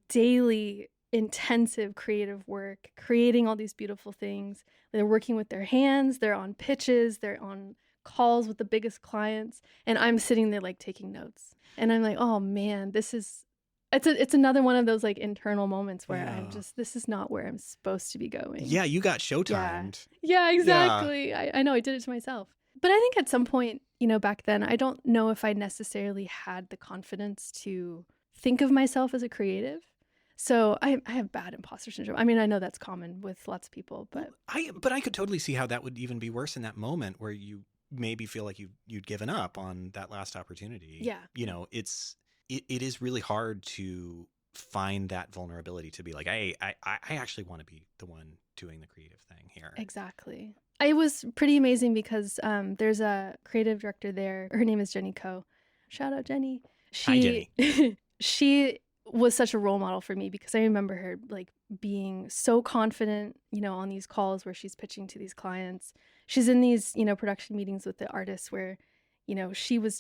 daily intensive creative work, creating all these beautiful things. They're working with their hands, they're on pitches, they're on calls with the biggest clients, and I'm sitting there like taking notes. And I'm like, oh man, it's another one of those like internal moments where I'm just, this is not where I'm supposed to be going. Yeah, you got showtimed. Yeah, exactly. Yeah. I know, I did it to myself. But I think at some point, back then, I don't know if I necessarily had the confidence to think of myself as a creative. So I have bad imposter syndrome. I mean, I know that's common with lots of people, but I could totally see how that would even be worse in that moment where you maybe feel like you'd given up on that last opportunity. Yeah. You know, it is really hard to find that vulnerability to be like, I actually want to be the one doing the creative thing here. Exactly. It was pretty amazing because there's a creative director there. Her name is Jenny Ko. Shout out, Jenny. Hi, Jenny. She was such a role model for me because I remember her like being so confident, you know, on these calls where she's pitching to these clients. She's in these, you know, production meetings with the artists where, you know, she was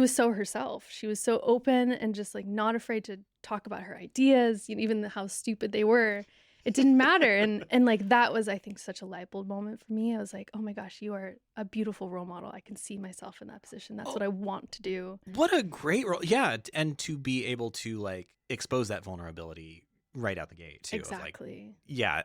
so herself. She was so open and just like not afraid to talk about her ideas, you know, even how stupid they were. It didn't matter. And like that was, I think, such a light bulb moment for me. I was like, oh my gosh, you are a beautiful role model. I can see myself in that position. That's what I want to do. What a great role. Yeah. And to be able to like expose that vulnerability right out the gate too. Exactly. Like, yeah.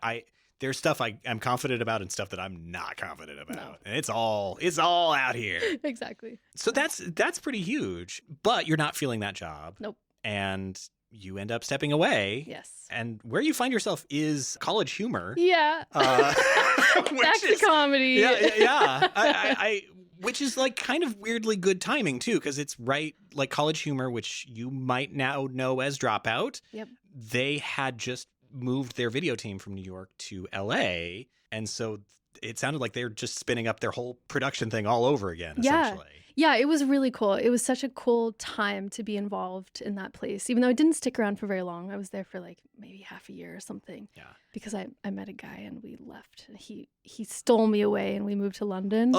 There's stuff I'm confident about and stuff that I'm not confident about. No. And it's all out here. Exactly. So that's pretty huge, but you're not feeling that job. Nope. And you end up stepping away. Yes. And where you find yourself is College Humor. Yeah. Back to comedy. Yeah. I which is like kind of weirdly good timing too, because it's right like College Humor, which you might now know as Dropout. Yep. They had just moved their video team from New York to LA. And so it sounded like they were just spinning up their whole production thing all over again, essentially. Yeah, it was really cool. It was such a cool time to be involved in that place, even though I didn't stick around for very long. I was there for like maybe half a year or something. Yeah. Because I met a guy and we left. He stole me away and we moved to London.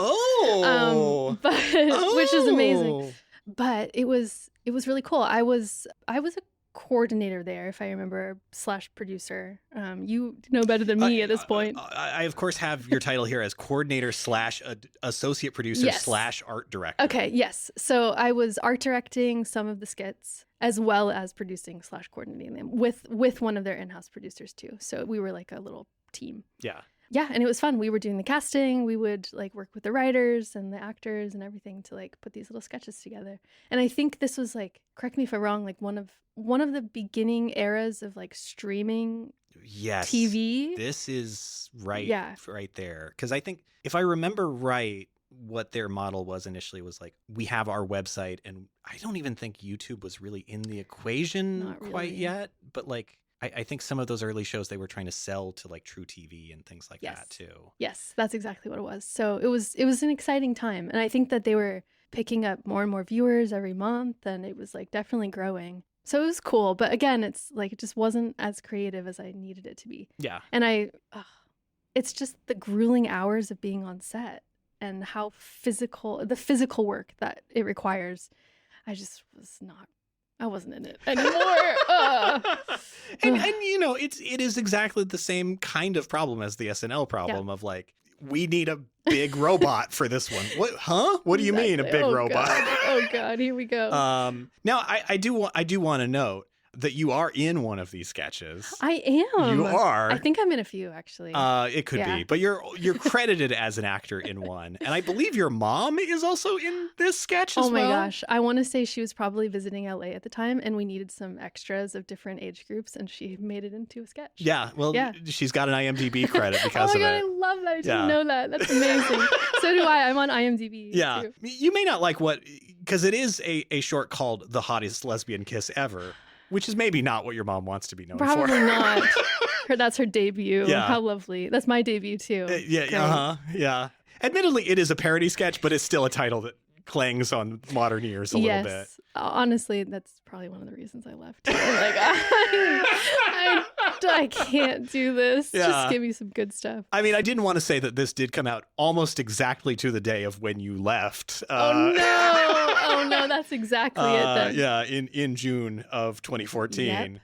Which is amazing. But it was really cool. I was a coordinator there, if I remember, / producer. You know better than me at this point. I of course have your title here as coordinator / associate producer / art director. Okay, yes. So I was art directing some of the skits as well as producing / coordinating them with one of their in-house producers too. So we were like a little team. Yeah. Yeah, and it was fun. We were doing the casting. We would like work with the writers and the actors and everything to like put these little sketches together. And I think this was like, correct me if I'm wrong, like one of the beginning eras of like streaming TV. This is right there. Because I think if I remember right, what their model was initially was like, we have our website, and I don't even think YouTube was really in the equation quite yet, but like I think some of those early shows they were trying to sell to like True TV and things like that too. Yes, that's exactly what it was. So it was an exciting time. And I think that they were picking up more and more viewers every month, and it was like definitely growing. So it was cool. But again, it's like it just wasn't as creative as I needed it to be. Yeah. And it's just the grueling hours of being on set and how the physical work that it requires. I wasn't in it anymore. And you know, it is exactly the same kind of problem as the SNL problem of like, we need a big robot for this one. What? Huh? What do you mean a big robot? Oh God, here we go. Now I do want to note that you are in one of these sketches. I am. You are. I think I'm in a few, actually. It could be, but you're credited as an actor in one, and I believe your mom is also in this sketch as well. Oh my gosh, I want to say she was probably visiting LA at the time, and we needed some extras of different age groups, and she made it into a sketch. Yeah, well, she's got an IMDb credit because of it. Oh my God, I love that. I didn't know that. That's amazing. So do I. I'm on IMDb. Yeah, too. You may not like because it is a short called "The Hottest Lesbian Kiss Ever." Which is maybe not what your mom wants to be known for. Probably not. That's her debut. Yeah. How lovely. That's my debut too. Yeah. Admittedly, it is a parody sketch, but it's still a title that clangs on modern ears a little bit. Honestly, that's probably one of the reasons I left. Like, I can't do this. Yeah. Just give me some good stuff. I mean, I didn't want to say that this did come out almost exactly to the day of when you left. Oh no, that's exactly it then. Yeah, in June of 2014. Yep.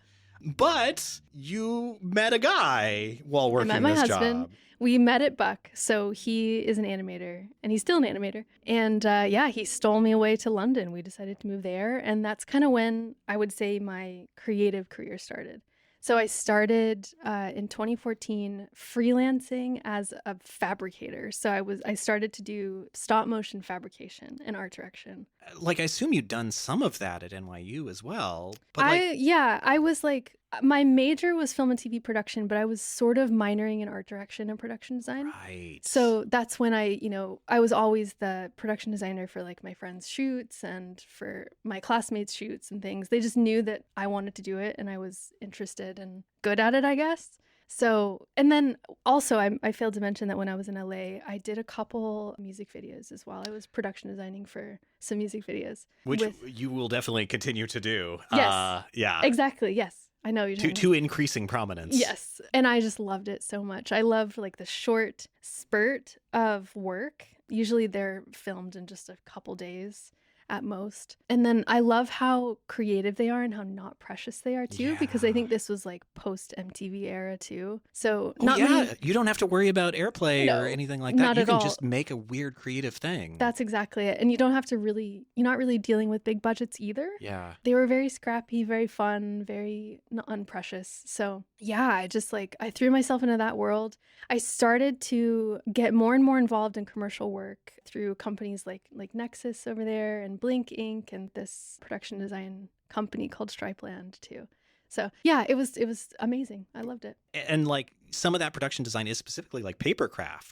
But you met a guy while working I met my this husband. job. We met at Buck, so he is an animator, and he's still an animator. And he stole me away to London. We decided to move there, and that's kind of when I would say my creative career started. So I started in 2014 freelancing as a fabricator. So I started to do stop motion fabrication and art direction. like, I assume you'd done some of that at NYU as well. But I was like, my major was film and TV production, but I was sort of minoring in art direction and production design. Right. So that's when I was always the production designer for like my friends' shoots and for my classmates' shoots and things. They just knew that I wanted to do it and I was interested and good at it, I guess. So, and then also I failed to mention that when I was in LA, I did a couple music videos as well. I was production designing for some music videos. Which you will definitely continue to do. Yes. Yeah. Exactly. Yes. I know. To increasing prominence. Yes. And I just loved it so much. I loved like the short spurt of work. Usually they're filmed in just a couple days at most. And then I love how creative they are and how not precious they are too, because I think this was like post MTV era too. So you don't have to worry about airplay or anything like that. Not you at can all. just make a weird creative thing. That's exactly it. And you don't have to you're not really dealing with big budgets either. Yeah. They were very scrappy, very fun, very unprecious. So yeah, I threw myself into that world. I started to get more and more involved in commercial work through companies like Nexus over there and Blink Inc. and this production design company called Stripeland too. So yeah, it was amazing. I loved it. And like some of that production design is specifically like papercraft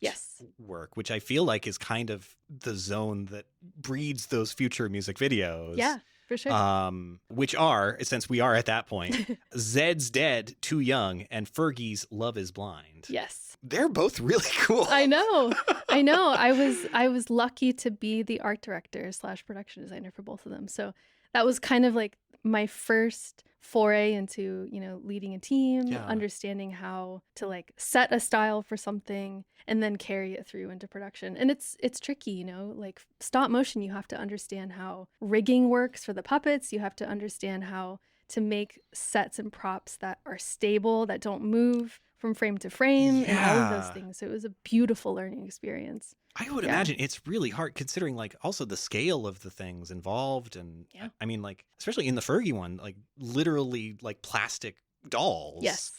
work, which I feel like is kind of the zone that breeds those future music videos. Yeah. For sure. Which are, since we are at that point, Zed's Dead, Too Young, and Fergie's Love is Blind. Yes. They're both really cool. I know. I was lucky to be the art director / production designer for both of them. So that was kind of like my first foray into, leading a team, understanding how to like set a style for something and then carry it through into production. And it's tricky, like stop motion, you have to understand how rigging works for the puppets. You have to understand how to make sets and props that are stable, that don't move from frame to frame and all of those things. So it was a beautiful learning experience. I would imagine it's really hard considering like also the scale of the things involved. And I mean, like, especially in the Fergie one, like literally like plastic dolls. Yes.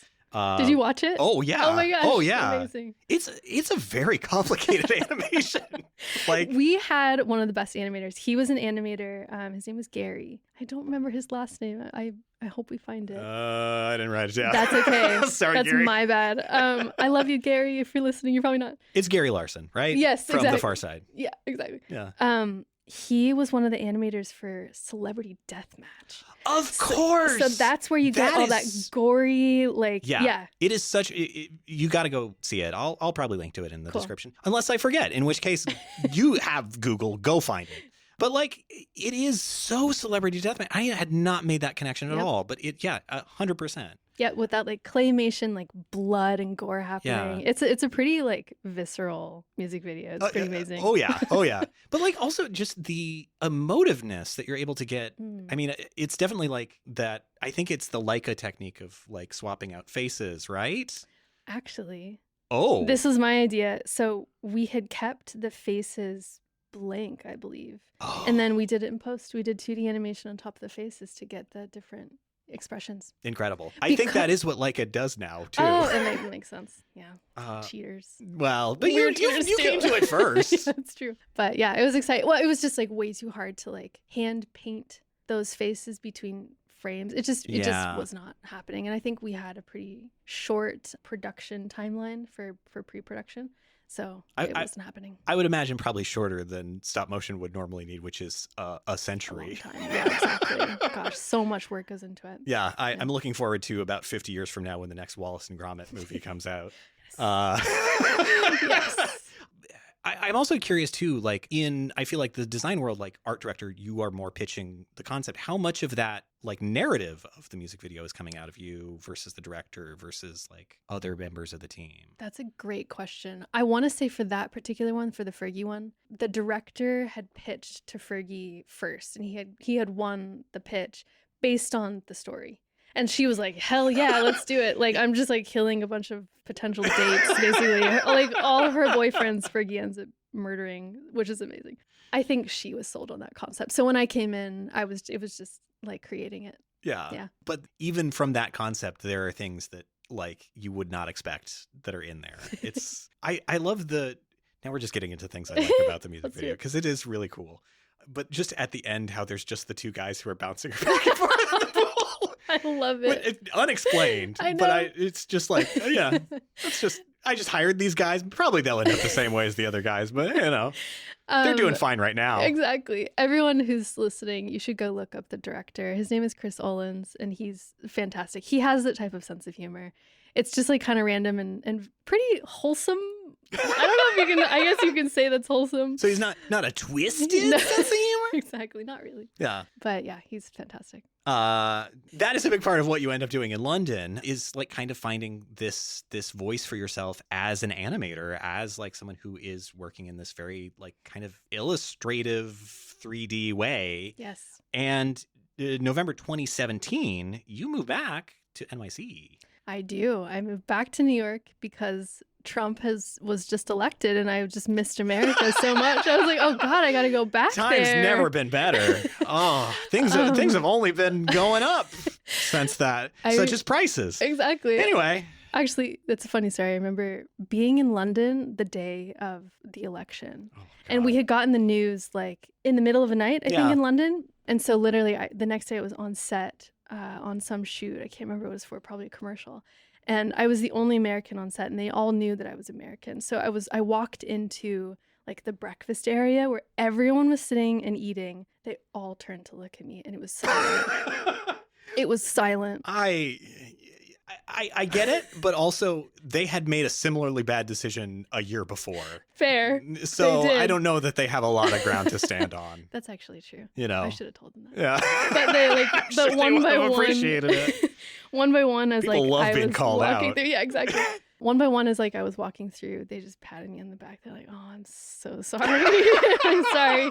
Did you watch it? Oh yeah. Oh my gosh. Oh yeah. Amazing. It's a very complicated animation. Like we had one of the best animators. He was an animator. His name was Gary. I don't remember his last name. I hope we find it. I didn't write it down. That's okay. Sorry, That's Gary. my bad. I love you, Gary. If you're listening, you're probably not. It's Gary Larson, right? Yes, From The Far Side. Yeah, exactly. Yeah. He was one of the animators for Celebrity Deathmatch. Of course. So that's where you get all that gory, like, yeah. It is such, you got to go see it. I'll probably link to it in the description. Unless I forget, in which case you have Google, go find it. But like, it is so Celebrity Deathmatch. I had not made that connection at all, but 100%. Yeah, with that like claymation, like blood and gore happening. Yeah. It's a pretty like visceral music video. It's pretty amazing. Oh yeah. But like also just the emotiveness that you're able to get. I mean, it's definitely like that. I think it's the Leica technique of like swapping out faces, right? Actually. Oh. This was my idea. So we had kept the faces blank, I believe. Oh. And then we did it in post. We did 2D animation on top of the faces to get the different expressions. Incredible. I think that is what Leica does now too. Oh, it makes sense. Yeah. Cheaters. Well, but you came to it first. Yeah, that's true. But yeah, it was exciting. Well, it was just like way too hard to like hand paint those faces between frames. It just was not happening. And I think we had a pretty short production timeline for pre-production. So it wasn't happening. I would imagine probably shorter than stop motion would normally need, which is a century. A long time. Yeah, exactly. Gosh, so much work goes into it. Yeah, I'm looking forward to about 50 years from now when the next Wallace and Gromit movie comes out. Yes. I'm also curious too, like I feel like the design world, like art director, you are more pitching the concept. How much of that like narrative of the music video is coming out of you versus the director versus like other members of the team? That's a great question. I want to say for that particular one, for the Fergie one, the director had pitched to Fergie first and he had won the pitch based on the story. And she was like, hell yeah, let's do it. Like, I'm just like killing a bunch of potential dates, basically. Like all of her boyfriends, Fergie ends up murdering, which is amazing. I think she was sold on that concept. So when I came in, it was just like creating it. Yeah. But even from that concept, there are things that like you would not expect that are in there. It's, I love now we're just getting into things I like about the music video because it is really cool. But just at the end, how there's just the two guys who are bouncing back and forth in the pool. I love it. But unexplained. I know. But it's just like, yeah, I just hired these guys. Probably they'll end up the same way as the other guys, but they're doing fine right now. Exactly. Everyone who's listening, you should go look up the director. His name is Chris Olins, and he's fantastic. He has that type of sense of humor. It's just like kind of random and pretty wholesome. I don't know if you can, I guess you can say that's wholesome. So he's not a twisted No. sense of humor? Exactly. Not really. Yeah. But yeah, he's fantastic. That is a big part of what you end up doing in London, is like kind of finding this voice for yourself as an animator, as like someone who is working in this very like kind of illustrative 3D way. Yes. And November 2017, you move back to NYC. I do. I moved back to New York because Trump was just elected, and I just missed America so much. I was like, oh God, I got to go back Times there. never been better. Oh, things have only been going up since that, such as prices. Exactly. Anyway. Actually, that's a funny story. I remember being in London the day of the election, and we had gotten the news like in the middle of the night, I think, in London. And so literally the next day I was on set on some shoot. I can't remember what it was for, probably a commercial. And I was the only American on set, and they all knew that I was American. So I walked into like the breakfast area where everyone was sitting and eating. They all turned to look at me, and it was silent. It was silent. I get it, but also they had made a similarly bad decision a year before. Fair. So I don't know that they have a lot of ground to stand on. That's actually true. You know, I should have told them that. Yeah. But they but one by one, appreciated it. One by one, as People like love I being was called walking out. through. Yeah, exactly. One by one, as like I was walking through, they just patted me on the back. They're like, "Oh, I'm so sorry. I'm sorry."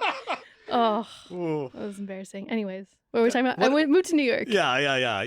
Oh, Ooh. that was embarrassing. Anyways, what were we talking about? I moved to New York. Yeah.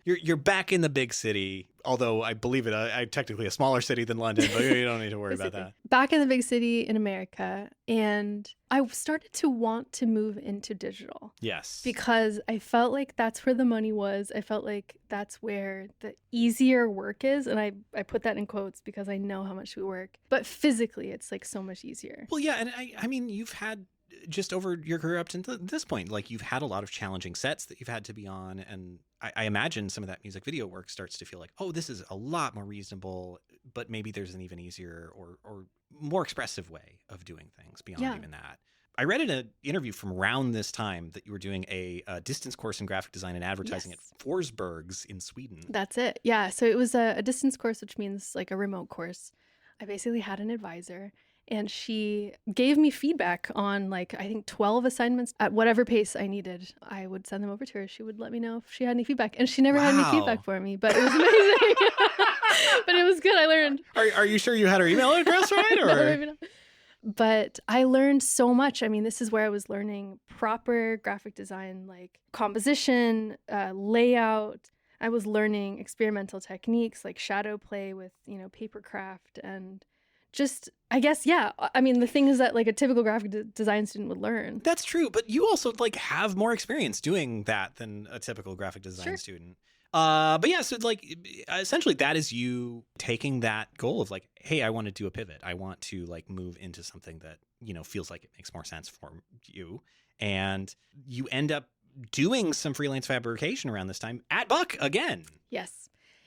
You're back in the big city, although I believe it. I technically a smaller city than London, but you don't need to worry about that. Back in the big city in America, and I started to want to move into digital. Yes. Because I felt like that's where the money was. I felt like that's where the easier work is. And I put that in quotes because I know how much we work. But physically, it's like so much easier. Well, yeah. And I mean, you've had just over your career up to this point, like you've had a lot of challenging sets that you've had to be on. And I imagine some of that music video work starts to feel like, oh, this is a lot more reasonable, but maybe there's an even easier or more expressive way of doing things beyond even that. I read in an interview from around this time that you were doing a distance course in graphic design and advertising at Forsbergs in Sweden. That's it. Yeah. So it was a distance course, which means like a remote course. I basically had an advisor, and she gave me feedback on like, I think 12 assignments at whatever pace I needed. I would send them over to her. She would let me know if she had any feedback. And she never had any feedback for me, but it was amazing. But it was good. I learned. Are you sure you had her email address right? Or? No, maybe not. But I learned so much. I mean, this is where I was learning proper graphic design, like composition, layout. I was learning experimental techniques like shadow play with, paper craft, and just, I guess, I mean, the thing is that like a typical graphic design student would learn. That's true. But you also like have more experience doing that than a typical graphic design student. But yeah, so like essentially that is you taking that goal of like, hey, I want to do a pivot. I want to like move into something that, feels like it makes more sense for you. And you end up doing some freelance fabrication around this time at Buck again.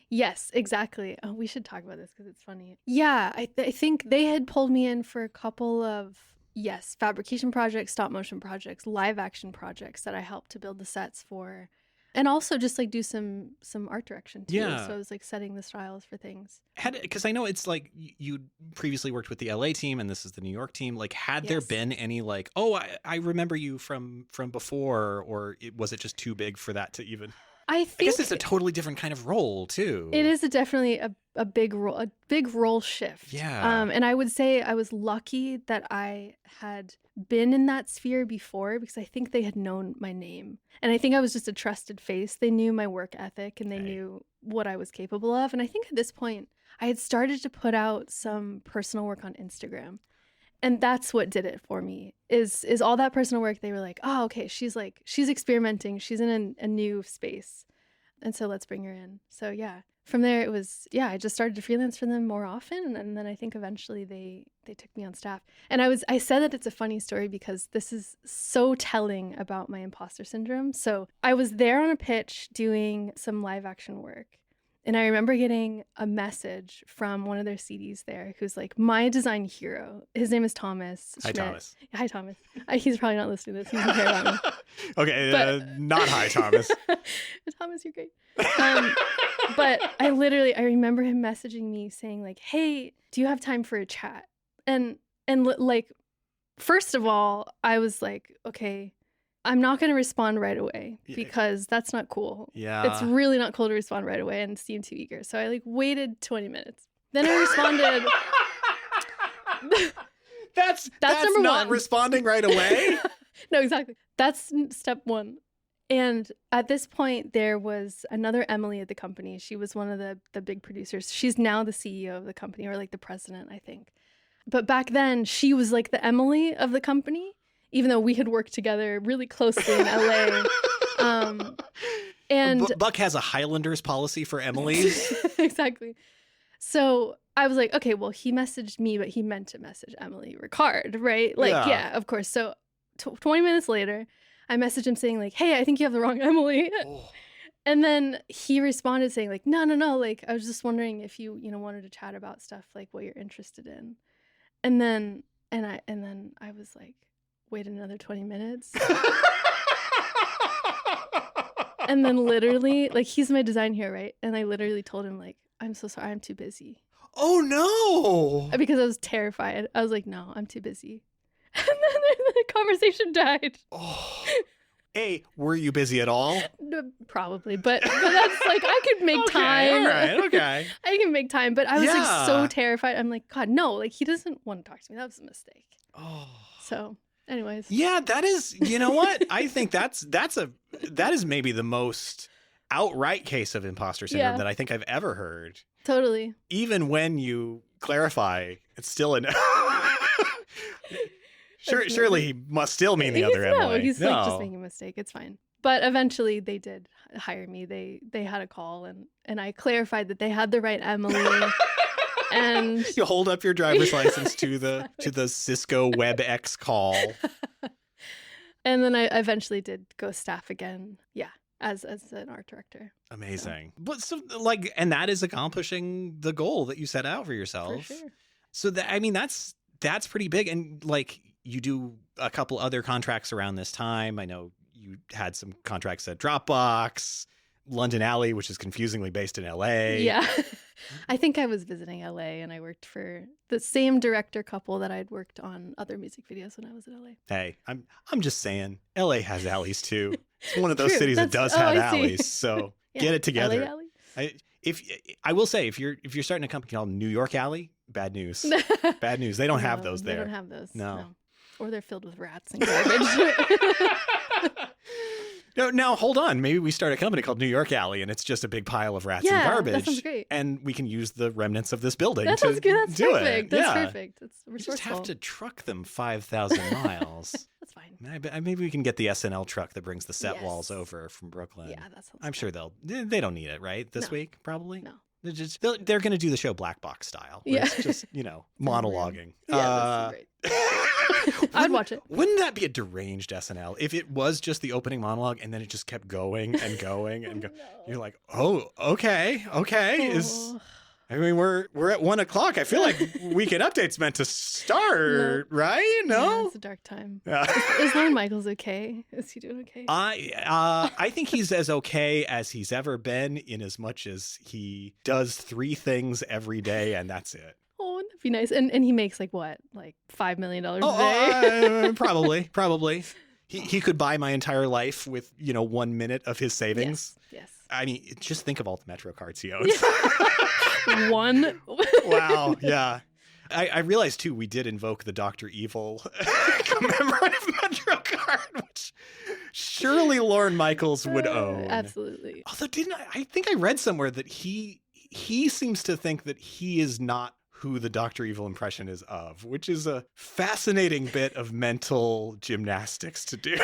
Yes, exactly. Oh, we should talk about this because it's funny. Yeah, I think they had pulled me in for a couple of, fabrication projects, stop motion projects, live action projects that I helped to build the sets for. And also just like do some art direction too. Yeah. So I was like setting the styles for things. Because I know it's like you previously worked with the LA team and this is the New York team. Like, had there been any like, oh, I remember you from before, or was it just too big for that to even? I guess it's a totally different kind of role too. It is definitely a big role shift. Yeah. And I would say I was lucky that I had been in that sphere before, because I think they had known my name. And I think I was just a trusted face. They knew my work ethic and they knew what I was capable of. And I think at this point I had started to put out some personal work on Instagram. And that's what did it for me, is all that personal work. They were like, oh, okay, she's experimenting. She's in a new space. And so let's bring her in. So yeah, from there it was, I just started to freelance for them more often. And then I think eventually they took me on staff. And I said that it's a funny story because this is so telling about my imposter syndrome. So I was there on a pitch doing some live action work. And I remember getting a message from one of their CDs there who's like, my design hero. His name is Thomas Schmidt. Hi, Thomas. Hi, Thomas. He's probably not listening to this. He doesn't care about me. Okay, not hi, Thomas. Thomas, you're great. But I remember him messaging me saying like, hey, do you have time for a chat? And like, first of all, I was like, okay, I'm not going to respond right away because that's not cool. Yeah. It's really not cool to respond right away and seem too eager. So I like waited 20 minutes. Then I responded. That's number not one. Responding right away. No, exactly. That's step one. And at this point, there was another Emily at the company. She was one of the big producers. She's now the CEO of the company, or like the president, I think. But back then, she was like the Emily of the company, even though we had worked together really closely in LA. And Buck has a Highlanders policy for Emily's. Exactly. So I was like, okay, well, he messaged me, but he meant to message Emily Ricard, right? Like, yeah of course. So 20 minutes later, I messaged him saying like, hey, I think you have the wrong Emily. Oh. And then he responded saying like, no. Like, I was just wondering if you wanted to chat about stuff, like what you're interested in. And then I was like, wait another 20 minutes. And then literally, like, he's my design hero, right? And I literally told him like, I'm so sorry, I'm too busy. Oh no. Because I was terrified. I was like, no, I'm too busy. And then the conversation died. Oh. Hey, were you busy at all? Probably, but that's like, I could make time. All right, okay. I can make time, but I was like so terrified. I'm like, God, no, like he doesn't want to talk to me. That was a mistake. Oh. So, anyways. Yeah, that is, you know what? I think that is maybe the most outright case of imposter syndrome that I think I've ever heard. Totally. Even when you clarify, it's still an... Surely he must still mean the other Emily. He's like just making a mistake. It's fine. But eventually they did hire me. They had a call and I clarified that they had the right Emily. And you hold up your driver's license to the Cisco WebEx call. And then I eventually did go staff again. Yeah. As an art director. Amazing. But so like, and that is accomplishing the goal that you set out for yourself. For sure. So that's pretty big. And like, you do a couple other contracts around this time. I know you had some contracts at Dropbox, London Alley, which is confusingly based in LA. Yeah. I think I was visiting LA and I worked for the same director couple that I'd worked on other music videos when I was in LA. Hey, I'm just saying, LA has alleys too. It's one of those cities that does have alleys. So get it together. LA alley? I will say, if you're starting a company called New York Alley, bad news. Bad news. They don't have those there. They don't have those. No. Or they're filled with rats and garbage. No, now hold on. Maybe we start a company called New York Alley, and it's just a big pile of rats and garbage. That sounds great. And we can use the remnants of this building that to sounds good. That's do perfect. it. That's perfect. It's resourceful. We just have to truck them 5,000 miles. That's fine. Maybe we can get the SNL truck that brings the set walls over from Brooklyn. Yeah, that sounds I'm sure they don't need it, right? This week, probably? No. They're going to do the show Black Box style. Yeah. It's just, monologuing. Yeah, that's great. I'd watch it. Wouldn't that be a deranged SNL if it was just the opening monologue and then it just kept going and going and go? No. You're like, oh, okay. Oh. I mean, we're at 1:00. I feel like Weekend Update's meant to start, right? No, yeah, it's a dark time. Is Lorne Michaels okay? Is he doing okay? I think he's as okay as he's ever been, in as much as he does 3 things every day and that's it. Oh, that'd be nice. And he makes like $5 million a day? Probably. He could buy my entire life with 1 minute of his savings. Yes. I mean, just think of all the Metro cards he owns. One. Wow. Yeah. I realized too, we did invoke the Dr. Evil commemorative Metro card, which surely Lorne Michaels would own. Absolutely. Although I think I read somewhere that he seems to think that he is not who the Dr. Evil impression is of, which is a fascinating bit of mental gymnastics to do.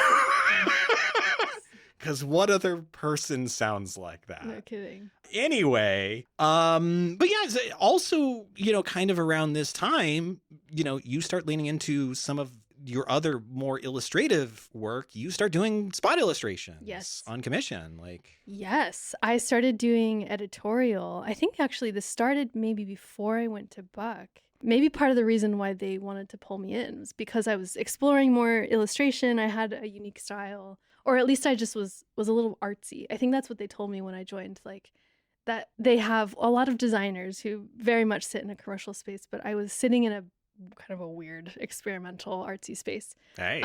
Because what other person sounds like that? No kidding. Anyway, but yeah, also, kind of around this time, you start leaning into some of your other more illustrative work. You start doing spot illustrations on commission. Yes, I started doing editorial. I think actually this started maybe before I went to Buck. Maybe part of the reason why they wanted to pull me in was because I was exploring more illustration. I had a unique style, or at least I just was a little artsy. I think that's what they told me when I joined, that they have a lot of designers who very much sit in a commercial space, but I was sitting in a kind of a weird experimental artsy space. Hey.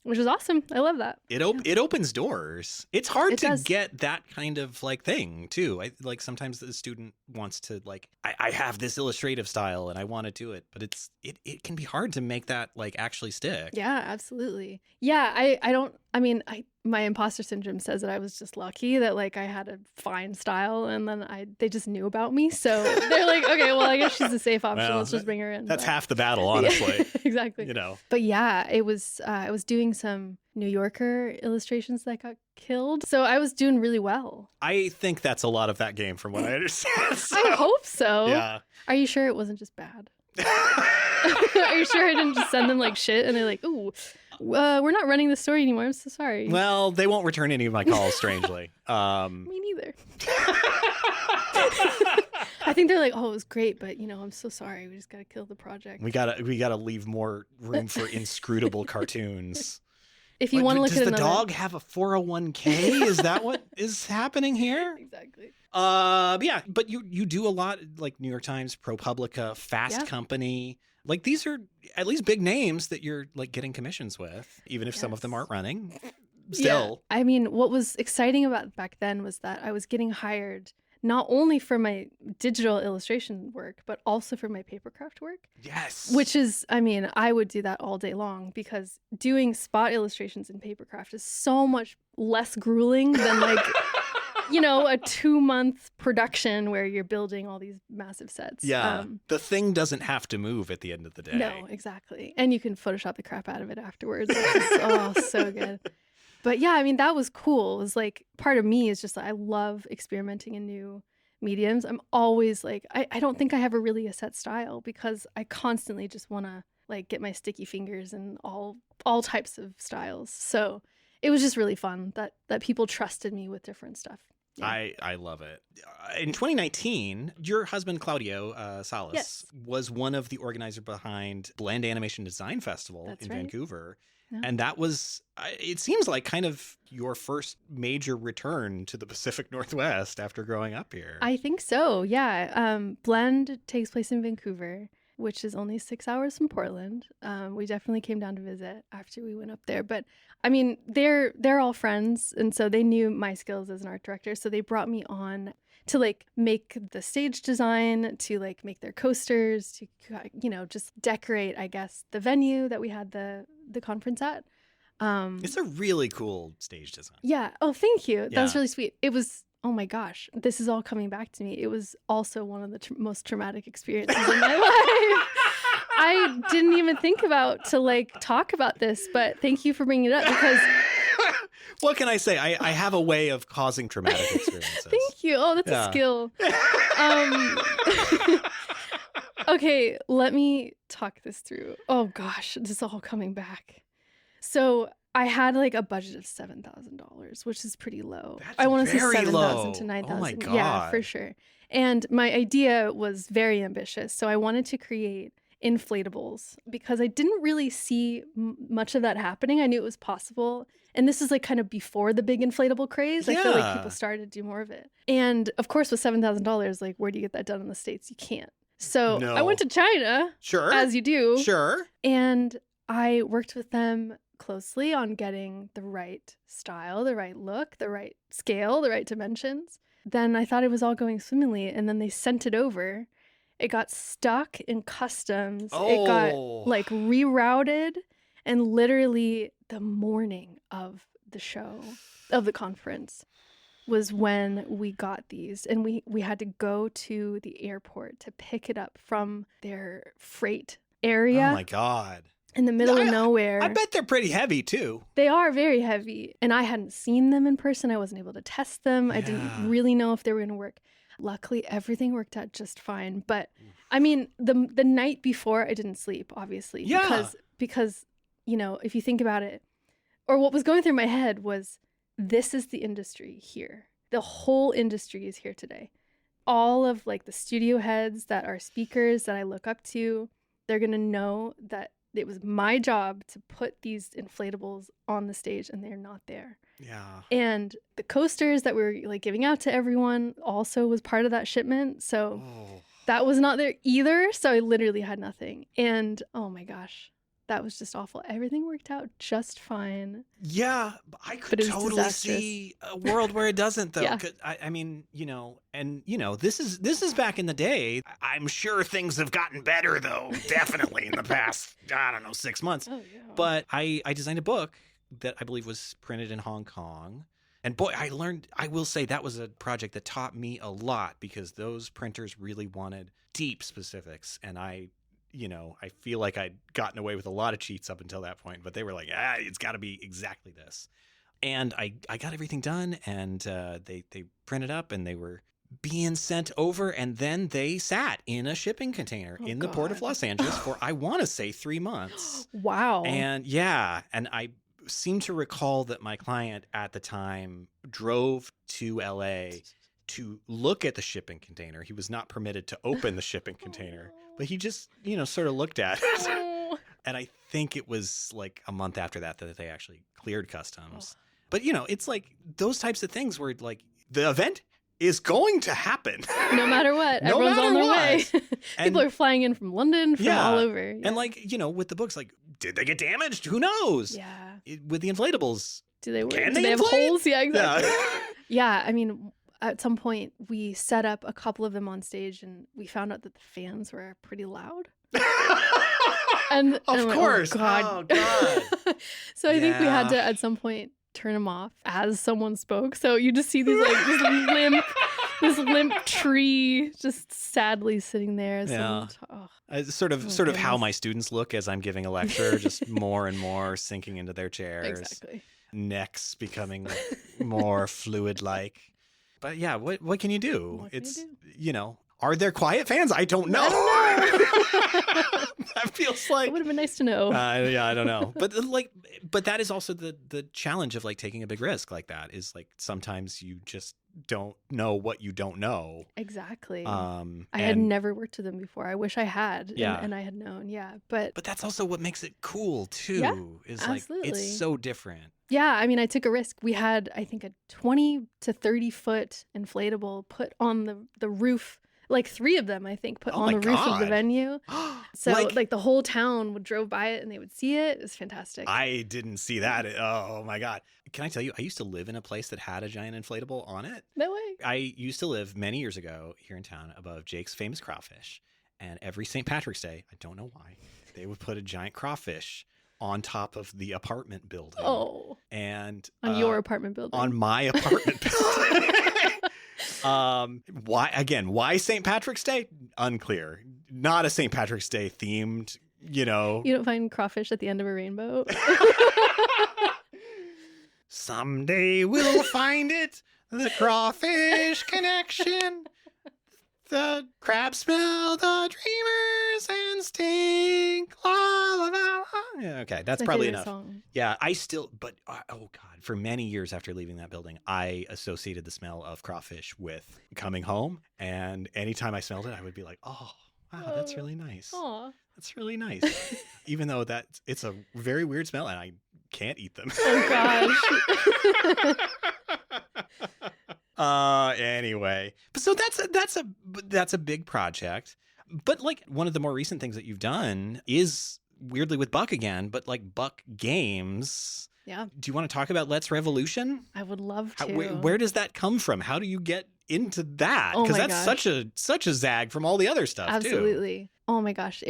Which is awesome. I love that. It opens doors. It's hard to get that kind of thing too. Sometimes the student wants to I have this illustrative style and I want to do it, but it can be hard to make that actually stick. Yeah, absolutely. Yeah, my imposter syndrome says that I was just lucky that I had a fine style, and then they just knew about me. So they're like, okay, well, I guess she's a safe option. Let's just bring her in. That's half the battle, honestly. Yeah, exactly. But yeah, it was, I was doing some New Yorker illustrations that got killed. So I was doing really well. I think that's a lot of that game from what I understand. So. I hope so. Yeah. Are you sure it wasn't just bad? Are you sure I didn't just send them shit and they're like, ooh, we're not running the story anymore. I'm so sorry. Well, they won't return any of my calls, strangely. Me neither. I think they're like, oh, it was great, but I'm so sorry. We just gotta kill the project. We gotta leave more room for inscrutable cartoons. If you want to look at does the dog have a 401k? Is that what is happening here? Exactly. Yeah, but you do a lot New York Times, ProPublica, Fast Company. These are at least big names that you're getting commissions with, even if some of them aren't running. Still. Yeah. I mean, what was exciting about back then was that I was getting hired not only for my digital illustration work, but also for my papercraft work. Yes. Which is, I would do that all day long, because doing spot illustrations in papercraft is so much less grueling than a 2-month production where you're building all these massive sets. Yeah. The thing doesn't have to move at the end of the day. No, exactly. And you can Photoshop the crap out of it afterwards, which is so good. But yeah, that was cool. It was part of me is just I love experimenting in new mediums. I'm always I don't think I have a set style, because I constantly just want to get my sticky fingers in all types of styles. So it was just really fun that people trusted me with different stuff. Yeah. I love it. In 2019, your husband, Claudio Salas, was one of the organizers behind Blend Animation Design Festival in Vancouver. Yeah. And that was, it seems like kind of your first major return to the Pacific Northwest after growing up here. I think so, yeah. Blend takes place in Vancouver, which is only 6 hours from Portland. We definitely came down to visit after we went up there. But they're all friends, and so they knew my skills as an art director. So they brought me on to make the stage design, to make their coasters, to just decorate, I guess, the venue that we had the conference at. It's a really cool stage design. Yeah. Oh, thank you. That was really sweet. It was. Oh my gosh, this is all coming back to me. It was also one of the most traumatic experiences in my life. I didn't even think about to talk about this, but thank you for bringing it up, because what can I say? I have a way of causing traumatic experiences. Thank you. Oh, that's a skill. Okay, let me talk this through. Oh gosh, this is all coming back. So I had a budget of $7,000, which is pretty low. I want to say $7,000 to $9,000. Oh my God. Yeah, for sure. And my idea was very ambitious. So I wanted to create inflatables, because I didn't really see much of that happening. I knew it was possible. And this is kind of before the big inflatable craze. I feel like people started to do more of it. And of course, with $7,000, where do you get that done in the States? You can't. So I went to China. Sure. As you do. Sure. And I worked with them closely on getting the right style, the right look, the right scale, the right dimensions. Then I thought it was all going swimmingly, and then they sent it over. It got stuck in customs. It got rerouted, and literally the morning of the show, of the conference, was when we got these, and we had to go to the airport to pick it up from their freight area. Oh my God. in the middle of nowhere. I bet they're pretty heavy too. They are very heavy. And I hadn't seen them in person. I wasn't able to test them. I didn't really know if they were going to work. Luckily, everything worked out just fine. But I mean, the night before, I didn't sleep, obviously. Yeah. Because, you know, if you think about it, or what was going through my head was, this is the industry here. The whole industry is here today. All of like the studio heads that are speakers that I look up to, they're going to know that it was my job to put these inflatables on the stage and they're not there. Yeah. And the coasters that we were like giving out to everyone also was part of that shipment. So that was not there either. So I literally had nothing. And oh my gosh, that was just awful. Everything worked out just fine. Yeah, I could totally see a world where it doesn't, though. Yeah. 'Cause I mean, you know, and you know, this is back in the day. I'm sure things have gotten better, though. Definitely in the past, I don't know, 6 months. Oh yeah. But I designed a book that I believe was printed in Hong Kong. And boy, I will say that was a project that taught me a lot because those printers really wanted deep specifics, and I feel like I'd gotten away with a lot of cheats up until that point, but they were like, it's got to be exactly this. And I got everything done, and they printed up, and they were being sent over, and then they sat in a shipping container in the port of Los Angeles for, I want to say, 3 months. Wow. And yeah, and I seem to recall that my client at the time drove to LA to look at the shipping container. He was not permitted to open the shipping container, but he just, sort of looked at it. And I think it was like a month after that they actually cleared customs. But, it's like those types of things where like the event is going to happen. No matter what. No Everyone's matter on their what. way. People are flying in from London, from all over. Yeah. And like, with the books, like, did they get damaged? Who knows? Yeah. With the inflatables. Do they work? Can Do they have inflate? holes? Yeah, exactly. Yeah. Yeah, I mean, at some point we set up a couple of them on stage and we found out that the fans were pretty loud. And of course. Oh God. Oh, God. So I think we had to at some point turn them off as someone spoke. So you just see these like this limp tree just sadly sitting there. Yeah. Sort of how my students look as I'm giving a lecture, just more and more sinking into their chairs. Exactly. Necks becoming more fluid-like. But yeah, what can you do? What can you do? Are there quiet fans? I don't know. That feels like it would have been nice to know. Yeah, I don't know. But that is also the challenge of like taking a big risk like that is like sometimes you just don't know what you don't know. Exactly. I had never worked with them before. I wish I had. Yeah. And I had known. Yeah. But that's also what makes it cool too. Yeah, is absolutely. Like it's so different. Yeah, I mean, I took a risk. We had, I think, a 20 to 30 foot inflatable put on the roof. Like 3 of them, I think, put on the roof of the venue. So like the whole town would drove by it and they would see it. It was fantastic. I didn't see that. Oh my God. Can I tell you, I used to live in a place that had a giant inflatable on it. No way. I used to live many years ago here in town above Jake's Famous Crawfish. And every St. Patrick's Day, I don't know why, they would put a giant crawfish on top of the apartment building. Oh. And on your apartment building. On my apartment building. Why St. Patrick's Day? Unclear. Not a St. Patrick's Day themed, You don't find crawfish at the end of a rainbow? Someday we'll find it. The crawfish connection. The crabs smell the dreamers and stink. La, la, la, la. Yeah, okay, that's probably enough. Song. Yeah, but oh God, for many years after leaving that building, I associated the smell of crawfish with coming home. And anytime I smelled it, I would be like, oh, wow, that's really nice. Aw. That's really nice. Even though it's a very weird smell and I can't eat them. Oh gosh. Anyway, so that's a big project. But like one of the more recent things that you've done is weirdly with Buck again, but like Buck Games. Yeah. Do you want to talk about Let's Revolution? I would love to. Where does that come from? How do you get into that? Oh Because my that's gosh. such a zag from all the other stuff. Absolutely. Too. Oh my gosh.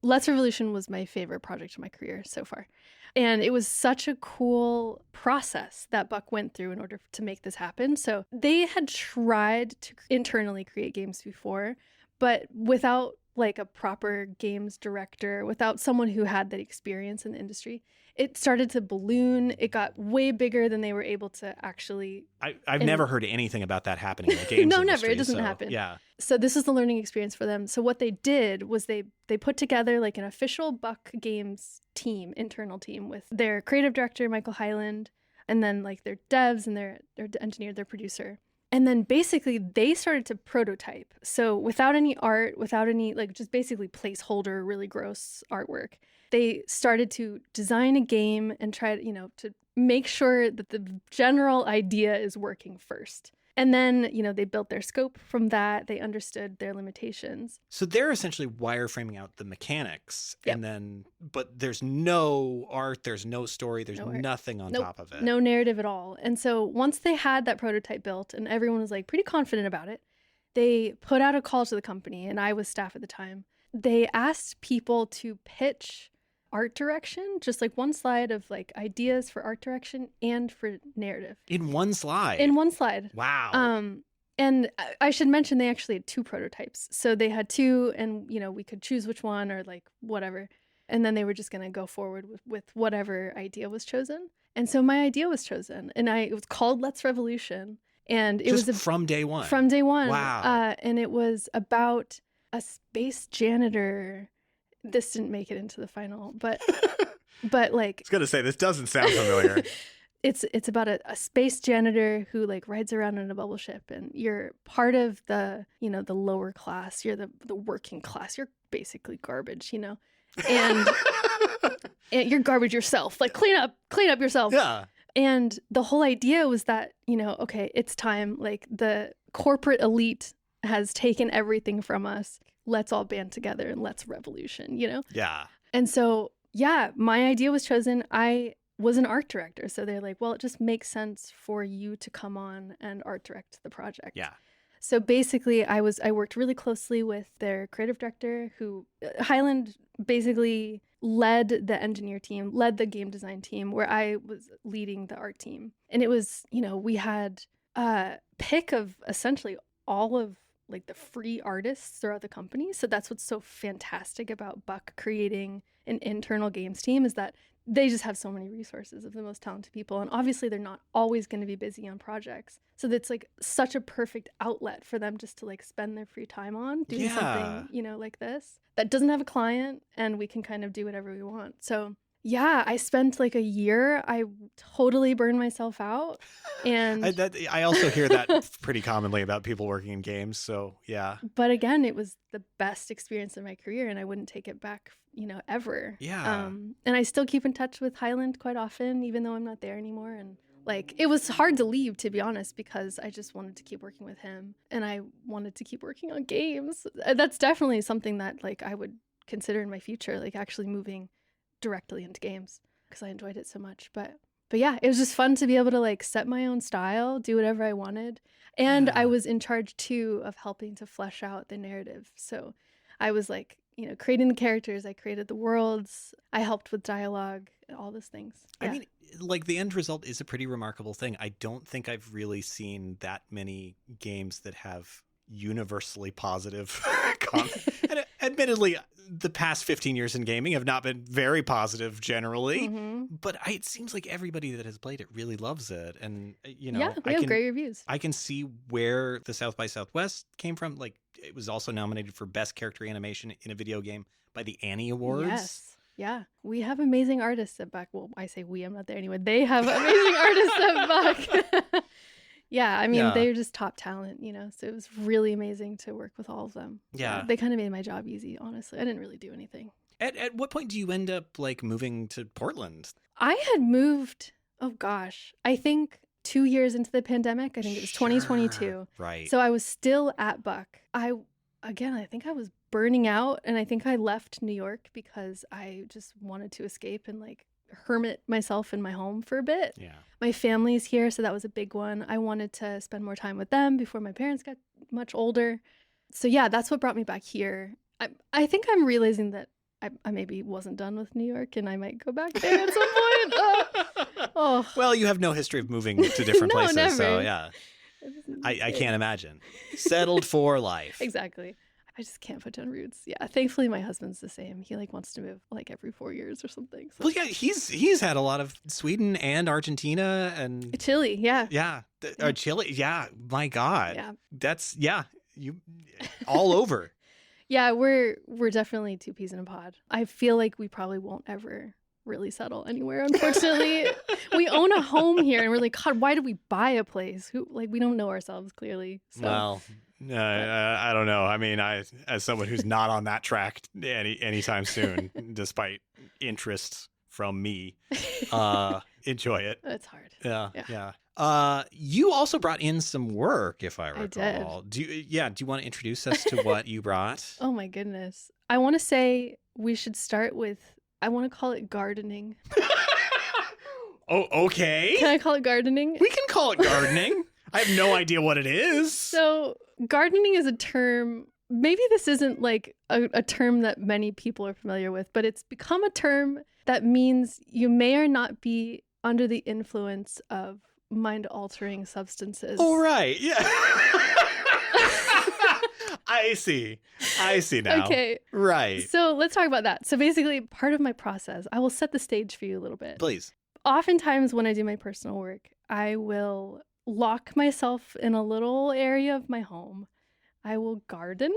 Let's Revolution was my favorite project of my career so far. And it was such a cool process that Buck went through in order to make this happen. So they had tried to internally create games before, but without like a proper games director, without someone who had that experience in the industry, it started to balloon. It got way bigger than they were able to actually. I've never heard anything about that happening in the games no, industry. never. It doesn't happen. Yeah. So this is the learning experience for them. So what they did was they put together like an official Buck Games team, internal team, with their creative director, Michael Hyland, and then like their devs and their engineer, their producer. And then basically they started to prototype. So without any art, without any, like, just basically placeholder, really gross artwork, they started to design a game and try to, to make sure that the general idea is working first. And then, they built their scope from that. They understood their limitations. So they're essentially wireframing out the mechanics. Yep. And then, but there's no art, there's no story, there's nothing on top of it. No narrative at all. And so once they had that prototype built and everyone was like pretty confident about it, they put out a call to the company, and I was staff at the time. They asked people to pitch art direction, just like one slide of like ideas for art direction and for narrative. In one slide? In one slide. Wow. And I should mention they actually had 2 prototypes. So they had 2, and, we could choose which one or like whatever. And then they were just going to go forward with whatever idea was chosen. And so my idea was chosen, and it was called Let's Revolution. And it was from day one. From day one. Wow. And it was about a space janitor. This didn't make it into the final, but like, I was gonna say, this doesn't sound familiar. It's about a space janitor who like rides around in a bubble ship, and you're part of the the lower class. You're the working class. You're basically garbage, and and you're garbage yourself. Like clean up yourself. Yeah. And the whole idea was that okay, it's time. Like the corporate elite has taken everything from us. Let's all band together and let's revolution, Yeah. And so, yeah, my idea was chosen. I was an art director. So they're like, well, it just makes sense for you to come on and art direct the project. Yeah. So basically, I worked really closely with their creative director, who Hyland basically led the engineer team, led the game design team, where I was leading the art team. And it was, we had a pick of essentially all of like the free artists throughout the company. So that's what's so fantastic about Buck creating an internal games team, is that they just have so many resources of the most talented people. And obviously they're not always going to be busy on projects. So that's like such a perfect outlet for them just to like spend their free time on doing something, like this that doesn't have a client, and we can kind of do whatever we want. So yeah, I spent like a year. I totally burned myself out. And I also hear that pretty commonly about people working in games. So yeah. But again, it was the best experience of my career, and I wouldn't take it back, ever. Yeah. And I still keep in touch with Hyland quite often, even though I'm not there anymore. And like, it was hard to leave, to be honest, because I just wanted to keep working with him, and I wanted to keep working on games. That's definitely something that like I would consider in my future, like actually moving directly into games, because I enjoyed it so much. But yeah, it was just fun to be able to like set my own style, do whatever I wanted. And I was in charge too of helping to flesh out the narrative. So I was like, creating the characters, I created the worlds, I helped with dialogue, all those things. Yeah. I mean, like, the end result is a pretty remarkable thing. I don't think I've really seen that many games that have universally positive and admittedly, the past 15 years in gaming have not been very positive generally, but it seems like everybody that has played it really loves it. And, we have great reviews. I can see where the South by Southwest came from. Like, it was also nominated for Best Character Animation in a Video Game by the Annie Awards. Yes. Yeah. We have amazing artists at Buck. Well, I say we, I'm not there anyway. They have amazing artists at Buck. Yeah, I mean, they're just top talent, so it was really amazing to work with all of them. Yeah. They kind of made my job easy, honestly. I didn't really do anything. At what point do you end up, like, moving to Portland? I had moved, I think 2 years into the pandemic. I think it was 2022. Right. So I was still at Buck. I think I was burning out, and I think I left New York because I just wanted to escape and, like, hermit myself in my home for a bit. Yeah. My family's here, so that was a big one. I wanted to spend more time with them before my parents got much older. So yeah, that's what brought me back here. I think I'm realizing that I maybe wasn't done with New York, and I might go back there at some point. Well, you have no history of moving to different places, never. so yeah. I can't imagine. Settled for life. Exactly. I just can't put down roots. Yeah. Thankfully, my husband's the same. He like wants to move like every 4 years or something. So. Well, yeah, he's had a lot of Sweden and Argentina and Chile. Yeah. yeah, Chile. Yeah, my God. Yeah. That's you all over. Yeah, we're definitely two peas in a pod. I feel like we probably won't ever really settle anywhere, unfortunately. We own a home here and we're like, God, why did we buy a place? We don't know ourselves clearly. So. Well, I don't know. I mean, as someone who's not on that track anytime soon, despite interest from me, enjoy it. It's hard. Yeah. You also brought in some work, if I recall. I did. Do you want to introduce us to what you brought? Oh my goodness. I want to say we should start with, I want to call it gardening. Oh, okay. Can I call it gardening? We can call it gardening. I have no idea what it is. So gardening is a term, maybe this isn't like a term that many people are familiar with, but it's become a term that means you may or not be under the influence of mind-altering substances. Oh, right. Yeah. I see now. Okay. Right. So let's talk about that. So basically, part of my process, I will set the stage for you a little bit. Please. Oftentimes when I do my personal work, I will lock myself in a little area of my home. I will garden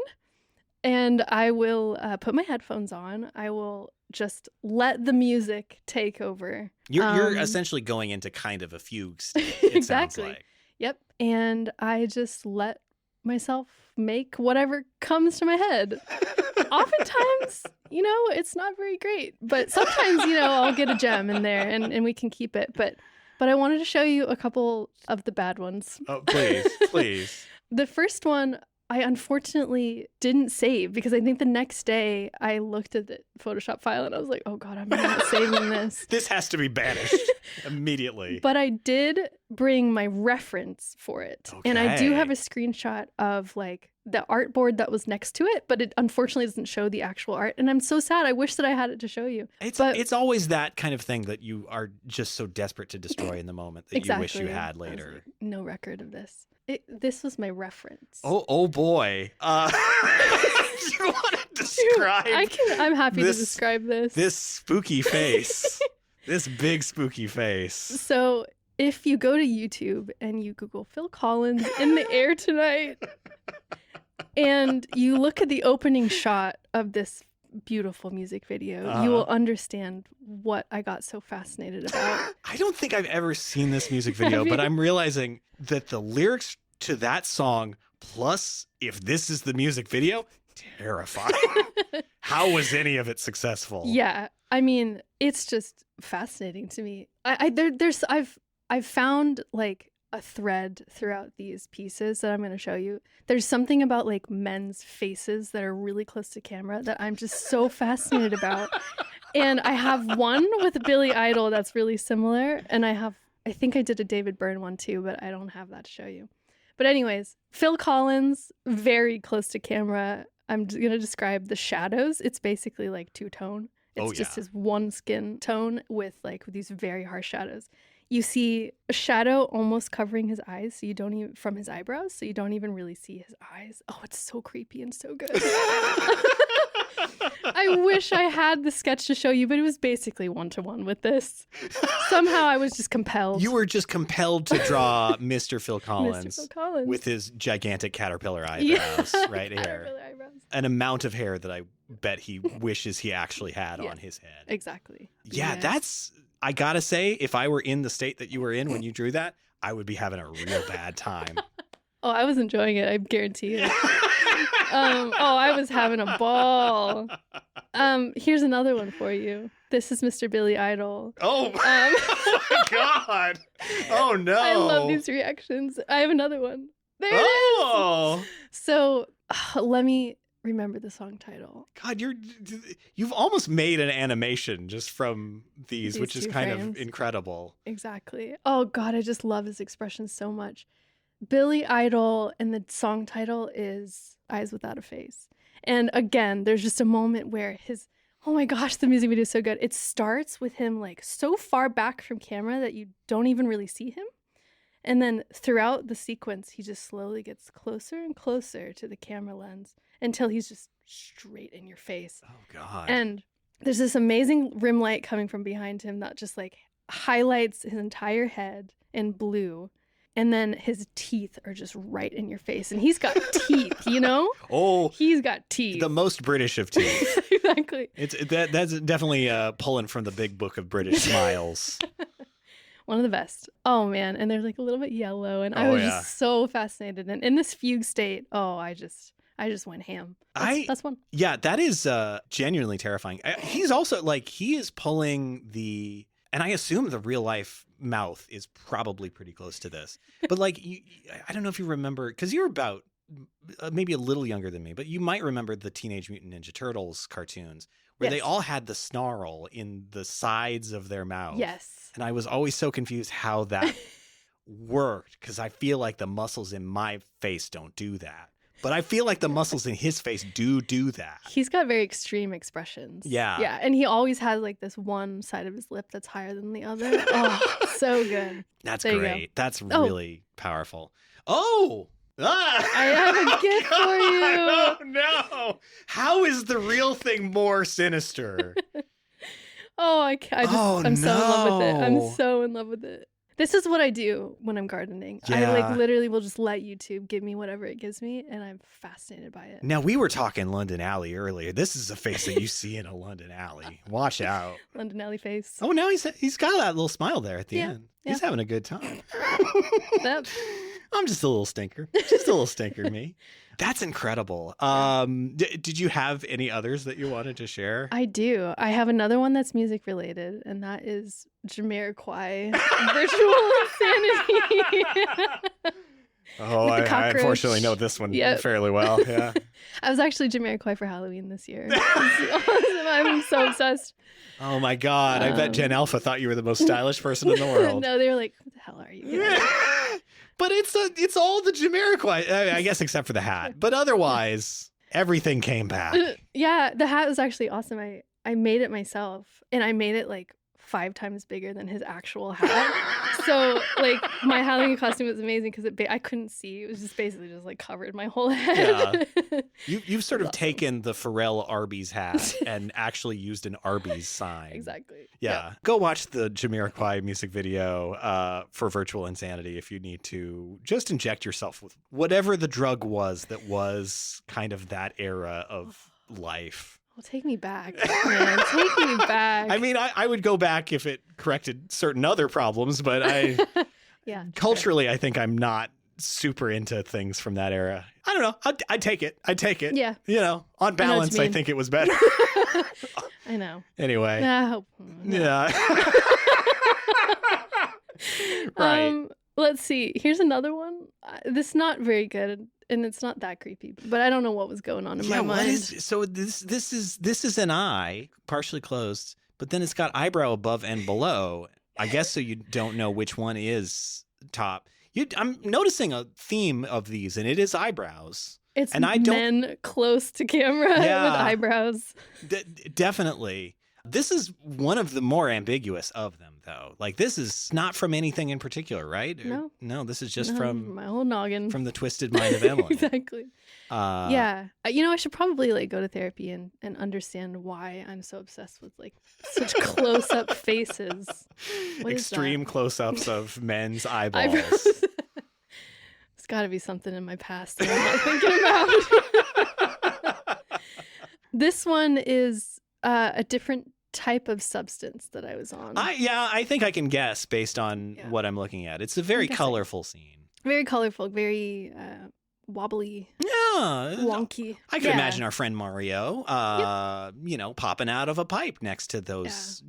and I will put my headphones on. I will just let the music take over. You're essentially going into kind of a fugue state, it exactly. sounds like. Yep. And I just let myself make whatever comes to my head. Oftentimes, it's not very great, but sometimes, I'll get a gem in there and we can keep it. But I wanted to show you a couple of the bad ones. Oh, please. The first one, I unfortunately didn't save because I think the next day I looked at the Photoshop file and I was like, oh God, I'm not saving this. This has to be banished immediately. But I did bring my reference for it. Okay. And I do have a screenshot of like the artboard that was next to it, but it unfortunately doesn't show the actual art. And I'm so sad. I wish that I had it to show you. It's always that kind of thing that you are just so desperate to destroy in the moment that you wish you had later. Like, no record of this. This was my reference. Oh boy. Do you want to describe? I'm happy to describe this. This spooky face. This big spooky face. So if you go to YouTube and you Google Phil Collins in the air tonight, and you look at the opening shot of this beautiful music video, you will understand what I got so fascinated about. I don't think I've ever seen this music video, but I'm realizing that the lyrics to that song, plus if this is the music video, terrifying. How was any of it successful? Yeah, I mean, it's just fascinating to me. I've found like a thread throughout these pieces that I'm going to show you. There's something about like men's faces that are really close to camera that I'm just so fascinated about. And I have one with Billy Idol that's really similar. And I think I did a David Byrne one too, but I don't have that to show you. But anyways, Phil Collins, very close to camera. I'm going to describe the shadows. It's basically like two-tone. It's just his one skin tone with like these very harsh shadows. You see a shadow almost covering his eyes, so you don't even, from his eyebrows, so you don't even really see his eyes. Oh, it's so creepy and so good. I wish I had the sketch to show you, but it was basically one-to-one with this. Somehow I was just compelled. You were just compelled to draw Mr. Phil Collins, Mr. Phil Collins with his gigantic caterpillar eyebrows right here. Caterpillar eyebrows. An amount of hair that I bet he wishes he actually had on his head. Exactly. Yeah, that's... I gotta say, if I were in the state that you were in when you drew that, I would be having a real bad time. Oh, I was enjoying it, I guarantee it. I was having a ball. Here's another one for you. This is Mr. Billy Idol. Oh, oh my God. Oh, no. I love these reactions. I have another one. There it is. So let me remember the song title. God, you've almost made an animation just from these which is kind frames. Of incredible. Exactly. Oh God, I just love his expression so much. Billy Idol, and the song title is Eyes Without a Face. And again, there's just a moment where oh my gosh, the music video is so good. It starts with him like so far back from camera that you don't even really see him. And then throughout the sequence, he just slowly gets closer and closer to the camera lens until he's just straight in your face. Oh, God. And there's this amazing rim light coming from behind him that just like highlights his entire head in blue. And then his teeth are just right in your face. And he's got teeth, you know? Oh. He's got teeth. The most British of teeth. Exactly. That's definitely pulling from the big book of British smiles. One of the best. Oh, man. And they're like a little bit yellow. And I was just so fascinated. And in this fugue state, I just went ham. That's one. Yeah, that is genuinely terrifying. He's also like, he is pulling the... And I assume the real life mouth is probably pretty close to this. But like, I don't know if you remember, because you're about maybe a little younger than me, but you might remember the Teenage Mutant Ninja Turtles cartoons where they all had the snarl in the sides of their mouth. Yes. And I was always so confused how that worked, because I feel like the muscles in my face don't do that. But I feel like the muscles in his face do that. He's got very extreme expressions. Yeah. Yeah. And he always has like this one side of his lip that's higher than the other. Oh, so good. That's there great. That's really powerful. Oh! Ah! I have a gift for you. Oh, no. How is the real thing more sinister? I'm so in love with it. no. I'm so in love with it. This is what I do when I'm gardening. Yeah. I like literally will just let YouTube give me whatever it gives me, and I'm fascinated by it. Now, we were talking London Alley earlier. This is a face that you see in a London Alley. Watch out. London Alley face. Oh, now he's got that little smile there at the end. He's Yeah. having a good time. Yep. I'm just a little stinker. Just a little stinker, me. That's incredible. Did you have any others that you wanted to share? I do. I have another one that's music related, and that is Jamiroquai, Virtual Insanity. Oh, With the I cockroach. unfortunately know this one fairly well. Yeah. I was actually Jamiroquai for Halloween this year. It's awesome. I'm so obsessed. Oh my God. I bet Gen Alpha thought you were the most stylish person in the world. No, they were like, "Who the hell are you?" Get out of here." But it's all the Jamiroquai, I guess, except for the hat. But otherwise, everything came back. Yeah, the hat was actually awesome. I made it myself, and I made it like 5 times bigger than his actual hat. So like my Halloween costume was amazing because I couldn't see. It was just basically just like covered my whole head. Yeah. You've sort of taken the Pharrell Arby's hat and actually used an Arby's sign. Exactly. Yeah. Go watch the Jamiroquai music video for Virtual Insanity if you need to just inject yourself with whatever the drug was that was kind of that era of life. Well, take me back, man. Take me back. I mean, I would go back if it corrected certain other problems, but culturally, I think I'm not super into things from that era. I don't know. I'd take it. Yeah. You know, on balance, I think it was better. I know. Anyway. I hope. Yeah. Right. Let's see. Here's another one. This is not very good, and it's not that creepy. But I don't know what was going on in my mind. So this is an eye partially closed, but then it's got eyebrow above and below. I guess so you don't know which one is top. I'm noticing a theme of these, and it is eyebrows. It's and men close to camera with eyebrows. Definitely. This is one of the more ambiguous of them, though. Like, this is not from anything in particular, right? No, this is just from my whole noggin. From the twisted mind of Emily. Exactly. Yeah. I should probably like go to therapy and understand why I'm so obsessed with like such close-up faces. Extreme close-ups of men's eyeballs. There's got to be something in my past that I'm not thinking about. This one is a different type of substance that I was on. I think I can guess based on what I'm looking at. It's a very colorful scene. Very colorful, very wobbly. Yeah. Wonky. I can imagine our friend Mario, popping out of a pipe next to those,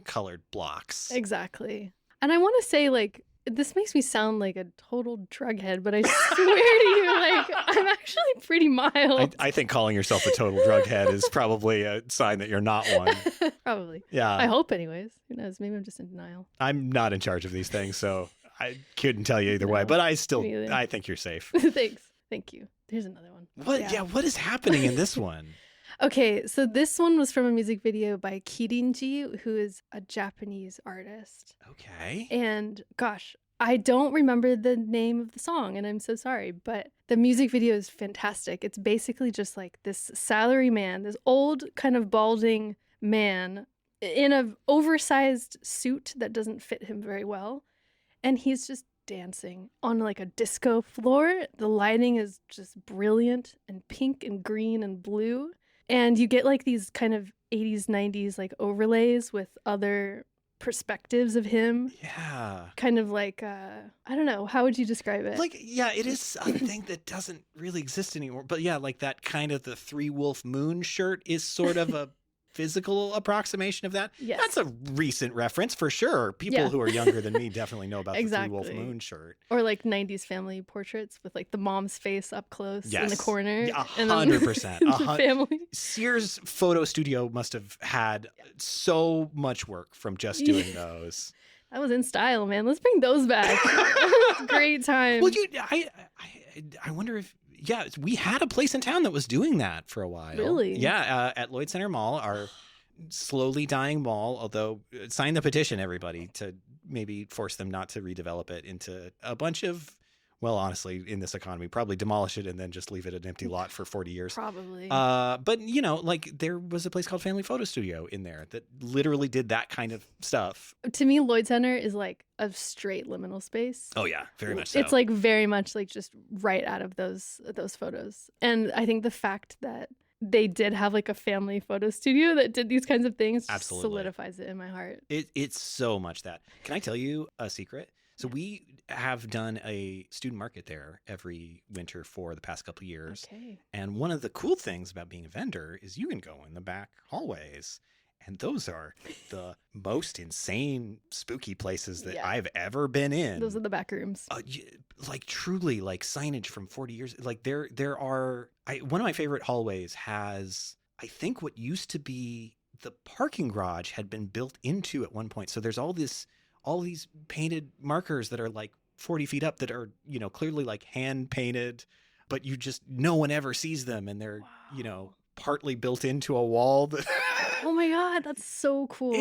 colored blocks. Exactly. And I want to say, like, this makes me sound like a total drug head, but I swear to you, like, I'm actually pretty mild. I think calling yourself a total drug head is probably a sign that you're not one. Probably. Yeah. I hope anyways. Who knows? Maybe I'm just in denial. I'm not in charge of these things, so I couldn't tell you either way, but I think you're safe. Thanks. Thank you. Here's another one. What is happening in this one? Okay, so this one was from a music video by Kirinji, who is a Japanese artist. Okay. And gosh, I don't remember the name of the song, and I'm so sorry, but the music video is fantastic. It's basically just like this salary man, this old kind of balding man in an oversized suit that doesn't fit him very well. And he's just dancing on like a disco floor. The lighting is just brilliant and pink and green and blue. And you get like these kind of 80s, 90s like overlays with other perspectives of him. Yeah. Kind of like, I don't know, how would you describe it? Like, yeah, it is a thing that doesn't really exist anymore. But yeah, like that kind of the Three Wolf Moon shirt is sort of a physical approximation of that. Yes. That's a recent reference for sure. People who are younger than me definitely know about Exactly. the Three Wolf Moon shirt. Or like 90s family portraits with like the mom's face up close in the corner. Yeah, and then 100%. the family. Sears Photo Studio must have had so much work from just doing those. That was in style, man. Let's bring those back. Great time. Well, I wonder if, yeah, we had a place in town that was doing that for a while. Really? Yeah, at Lloyd Center Mall, our slowly dying mall, although sign the petition, everybody, to maybe force them not to redevelop it into a bunch of, well, honestly, in this economy, probably demolish it and then just leave it an empty lot for 40 years. Probably. But, you know, like there was a place called Family Photo Studio in there that literally did that kind of stuff. To me, Lloyd Center is like a straight liminal space. Oh, yeah, very much so. It's like very much like just right out of those photos. And I think the fact that they did have like a family photo studio that did these kinds of things Absolutely solidifies it in my heart. It's so much that. Can I tell you a secret? So we have done a student market there every winter for the past couple of years. Okay. And one of the cool things about being a vendor is you can go in the back hallways. And those are the most insane, spooky places that I've ever been in. Those are the Backrooms. Like truly, like signage from 40 years. Like there are. One of my favorite hallways has, I think, what used to be the parking garage had been built into at one point. So there's all these painted markers that are like 40 feet up that are, you know, clearly like hand painted, but no one ever sees them, and they're, you know, partly built into a wall that. Oh my God, that's so cool.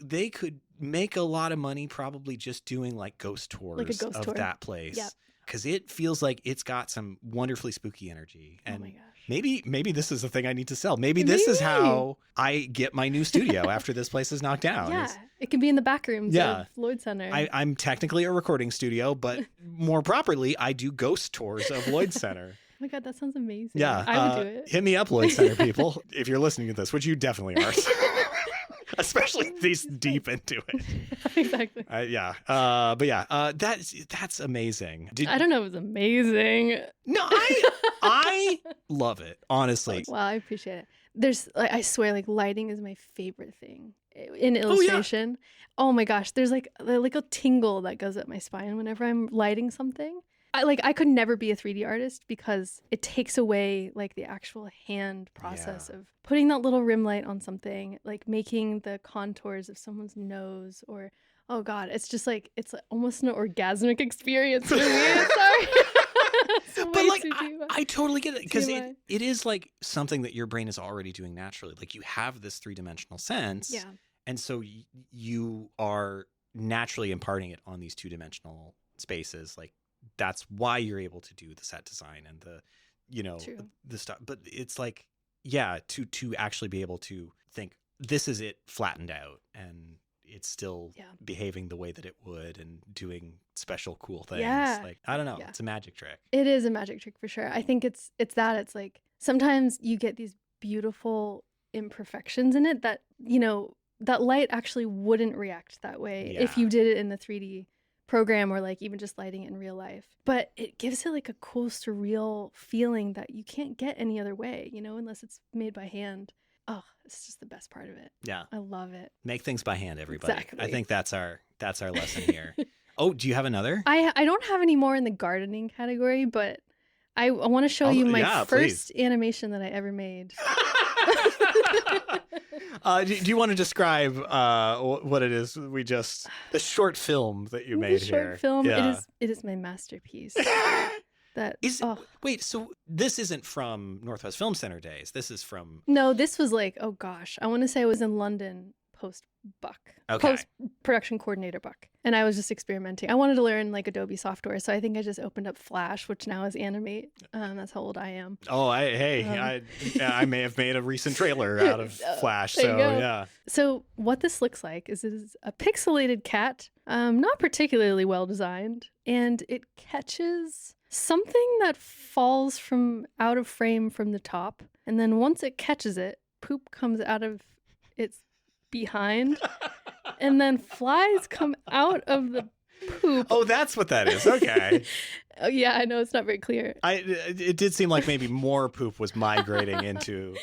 They could make a lot of money probably just doing like ghost tours of that place. Yep. Because it feels like it's got some wonderfully spooky energy. And oh my gosh. Maybe this is the thing I need to sell. Maybe this is how I get my new studio after this place is knocked down. Yeah, it can be in the Backrooms of Lloyd Center. I'm technically a recording studio, but more properly, I do ghost tours of Lloyd Center. Oh my God, that sounds amazing. Yeah. I would do it. Hit me up, Lloyd Center people, if you're listening to this, which you definitely aren't. Especially these deep into it. Exactly. But yeah, that's amazing. I don't know if it's amazing. No, I love it, honestly. Wow, I appreciate it. There's, like, I swear, like, lighting is my favorite thing in illustration. Oh my gosh, there's like a tingle that goes up my spine whenever I'm lighting something. I could never be a 3D artist because it takes away like the actual hand process of putting that little rim light on something, like making the contours of someone's nose, or oh God, it's just like it's almost an orgasmic experience for me. Sorry. But like I totally get it, because it is like something that your brain is already doing naturally. Like you have this 3-dimensional sense. Yeah. And so you are naturally imparting it on these 2-dimensional spaces. Like that's why you're able to do the set design and the, you know, the stuff. But it's like, yeah, to actually be able to think this is it flattened out and it's still behaving the way that it would and doing special cool things. Yeah. Like, I don't know. Yeah. It's a magic trick. It is a magic trick for sure. I think it's like sometimes you get these beautiful imperfections in it that, you know, that light actually wouldn't react that way if you did it in the 3D program or like even just lighting it in real life. But it gives it like a cool surreal feeling that you can't get any other way, you know, unless it's made by hand. Oh, it's just the best part of it. Yeah. I love it. Make things by hand, everybody. Exactly. I think that's our lesson here. Oh, do you have another? I don't have any more in the gardening category, but I want to show you my first animation that I ever made. Do you want to describe what it is? The short film that you made here. Short film. Yeah. It is my masterpiece. Wait, so this isn't from Northwest Film Center days. This is from. No, this was like, oh gosh, I want to say I was in London post Buck. Okay. Post-production coordinator Buck. And I was just experimenting. I wanted to learn like Adobe software, so I think I just opened up Flash, which now is Animate. That's how old I am. Oh, I may have made a recent trailer out of Flash, There you so go. yeah. So what this looks like is a pixelated cat, not particularly well designed, and it catches something that falls from out of frame from the top, and then once it catches it, poop comes out of its behind, and then flies come out of the poop. Oh, that's what that is. Okay. Oh, yeah, I know it's not very clear. It did seem like maybe more poop was migrating into.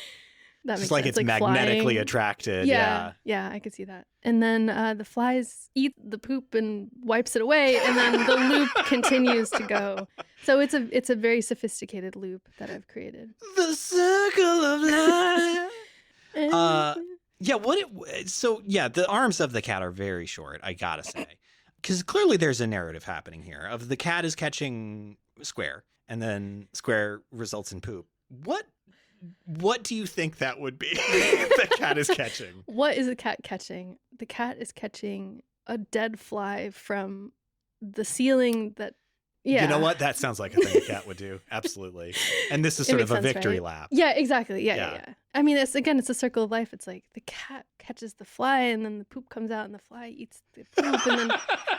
That Just makes like sense. it's magnetically flying. attracted. Yeah, I could see that. And then the flies eat the poop and wipes it away, and then the loop continues to go. So it's a very sophisticated loop that I've created. The circle of life. Yeah, the arms of the cat are very short, I gotta say. Because clearly there's a narrative happening here of the cat is catching Square, and then Square results in poop. What do you think that would be the cat is catching? What is a cat catching? The cat is catching a dead fly from the ceiling that, yeah. You know what? That sounds like a thing a cat would do. Absolutely. And this is sort of a victory lap. Yeah, exactly. Yeah. I mean, it's a circle of life. It's like the cat catches the fly, and then the poop comes out, and the fly eats the poop, and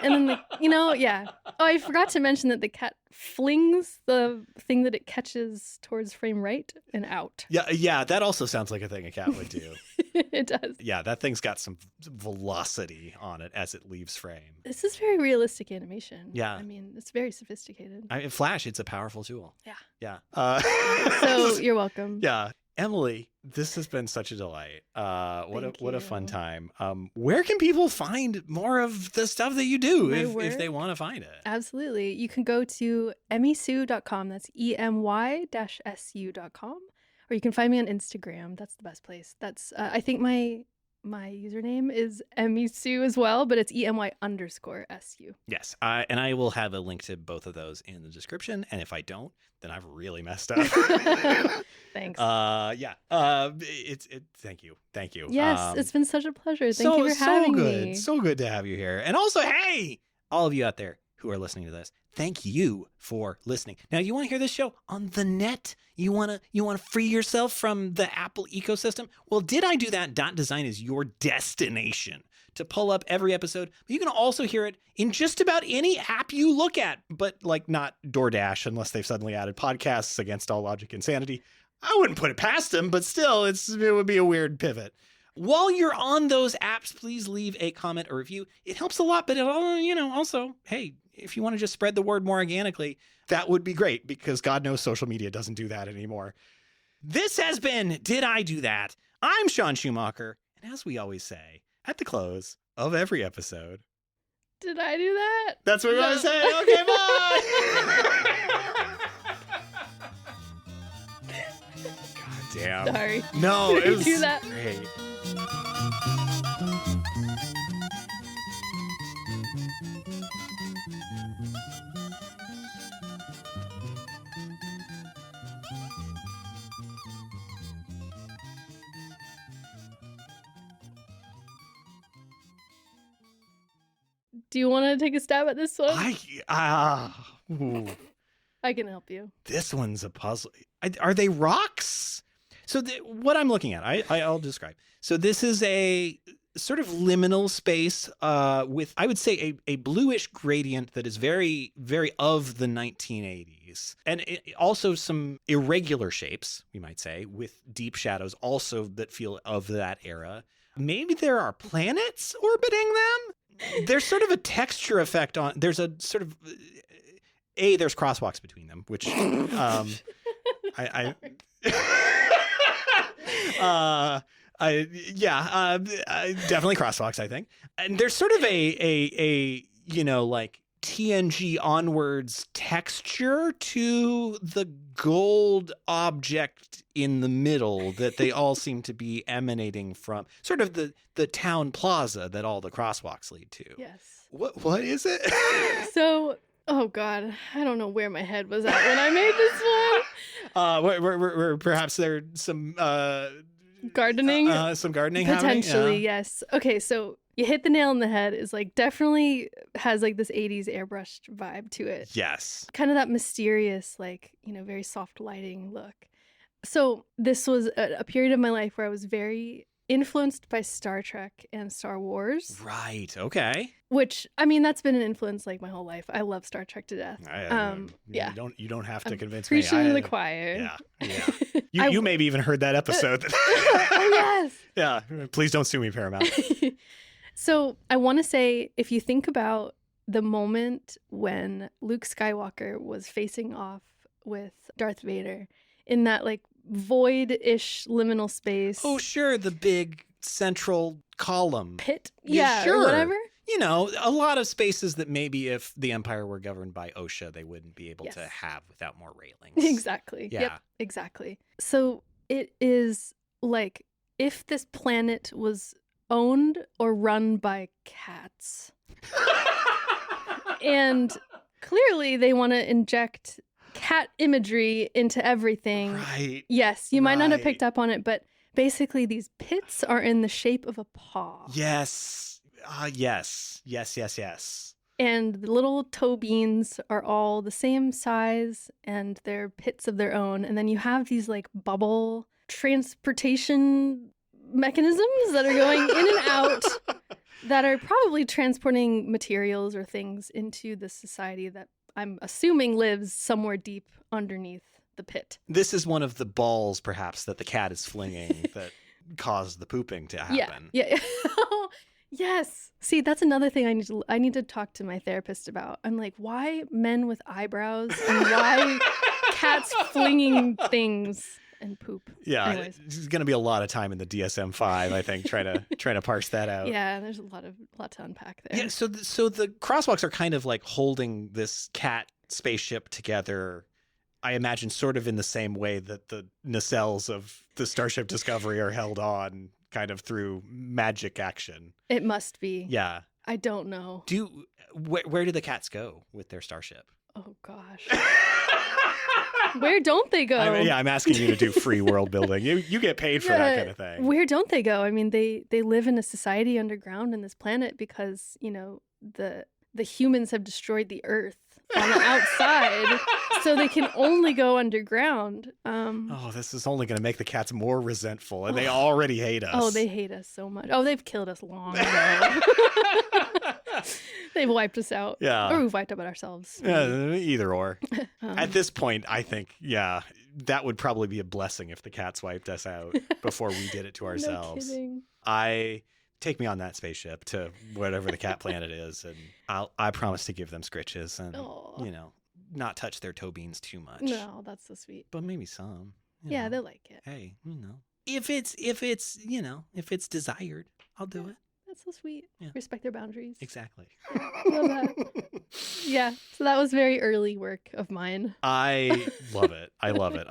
then yeah. Oh, I forgot to mention that the cat flings the thing that it catches towards frame right and out. Yeah, that also sounds like a thing a cat would do. It does. Yeah, that thing's got some velocity on it as it leaves frame. This is very realistic animation. Yeah. I mean, it's very sophisticated. Flash, it's a powerful tool. Yeah. So you're welcome. Yeah. Emily, this has been such a delight. What a fun time. Where can people find more of the stuff that you do if they want to find it? Absolutely. You can go to emysu.com. That's EMY-SU.com. Or you can find me on Instagram. That's the best place. That's I think my username is Emy Su as well, but it's EMY_SU. Yes. And I will have a link to both of those in the description. And if I don't, then I've really messed up. Thanks. Thank you. Yes, it's been such a pleasure. Thank you for having me. So good to have you here. And also, hey, all of you out there who are listening to this, thank you for listening. Now, you want to hear this show on the net? You want to free yourself from the Apple ecosystem? Well, Did I Do That? Design is your destination to pull up every episode. But you can also hear it in just about any app you look at, but like not DoorDash unless they've suddenly added podcasts against all logic and sanity. I wouldn't put it past them, but still, it would be a weird pivot. While you're on those apps, please leave a comment or review. It helps a lot, but it also, hey, if you want to just spread the word more organically, that would be great because God knows social media doesn't do that anymore. This has been Did I Do That? I'm Sean Schumacher, and as we always say at the close of every episode, did I do that? That's what we want to say. Okay, bye. God damn. Sorry. No, it was do that. great. Do you want to take a stab at this one? I can help you. This one's a puzzle. Are they rocks? So what I'm looking at, I'll describe. So this is a sort of liminal space with, I would say, a bluish gradient that is very, very of the 1980s. And also some irregular shapes, we might say, with deep shadows also that feel of that era. Maybe there are planets orbiting them? There's sort of a texture effect on, there's a sort of, there's crosswalks between them, which definitely crosswalks, I think. And there's sort of a like TNG onwards texture to the gold object in the middle that they all seem to be emanating from, sort of the town plaza that all the crosswalks lead to. Yes. What is it? So, oh God, I don't know where my head was at when I made this one. Where perhaps there's some Gardening? Some gardening happening? Potentially, Yeah. yes. Okay, so you hit the nail on the head is like definitely has like this 80s airbrushed vibe to it. Yes. Kind of that mysterious, like, very soft lighting look. So this was a period of my life where I was very influenced by Star Trek and Star Wars. Right. Okay. Which, I mean, that's been an influence like my whole life. I love Star Trek to death. Yeah. You don't have to convince me. Preaching to the choir. Yeah. You maybe even heard that episode. Oh, yes. Yeah. Please don't sue me, Paramount. So I want to say, if you think about the moment when Luke Skywalker was facing off with Darth Vader in that like void-ish liminal space. Oh, sure. The big central column. Pit? Yeah, Sure. Or whatever. A lot of spaces that maybe if the Empire were governed by OSHA, they wouldn't be able to have without more railings. Exactly. Yeah. Yep, exactly. So it is like if this planet was owned or run by cats. And clearly they want to inject cat imagery into everything. Right. Yes, you might not have picked up on it, but basically these pits are in the shape of a paw. Yes. Yes. And the little toe beans are all the same size and they're pits of their own. And then you have these like bubble transportation mechanisms that are going in and out that are probably transporting materials or things into the society that I'm assuming lives somewhere deep underneath the pit. This is one of the balls, perhaps, that the cat is flinging that caused the pooping to happen. Yeah. Yes. See, that's another thing I need to talk to my therapist about. I'm like, why men with eyebrows and why cats flinging things and poop? Yeah, Anyways. there's going to be a lot of time in the DSM-5, I think, trying to parse that out. Yeah, there's a lot to unpack there. Yeah, so the crosswalks are kind of like holding this cat spaceship together. I imagine sort of in the same way that the nacelles of the Starship Discovery are held on, kind of through magic action. It must be. Yeah. I don't know. Where do the cats go with their starship? Oh gosh. Where don't they go? I'm asking you to do free world building. You get paid for that kind of thing. Where don't they go? I mean, they live in a society underground in this planet because, the humans have destroyed the Earth on the outside, so they can only go underground. This is only going to make the cats more resentful, and they already hate us. Oh, they hate us so much. Oh, they've killed us long ago. They've wiped us out. Yeah. Or we've wiped out ourselves. Either or. At this point, I think, that would probably be a blessing if the cats wiped us out before we did it to ourselves. No kidding. Take me on that spaceship to whatever the cat planet is, and I promise to give them scritches and, not touch their toe beans too much. No, that's so sweet. But maybe some. Yeah, they'll like it. Hey, if it's desired, I'll do it. That's so sweet. Yeah. Respect their boundaries. Exactly. Love that. Yeah, so that was very early work of mine. I love it. I love it.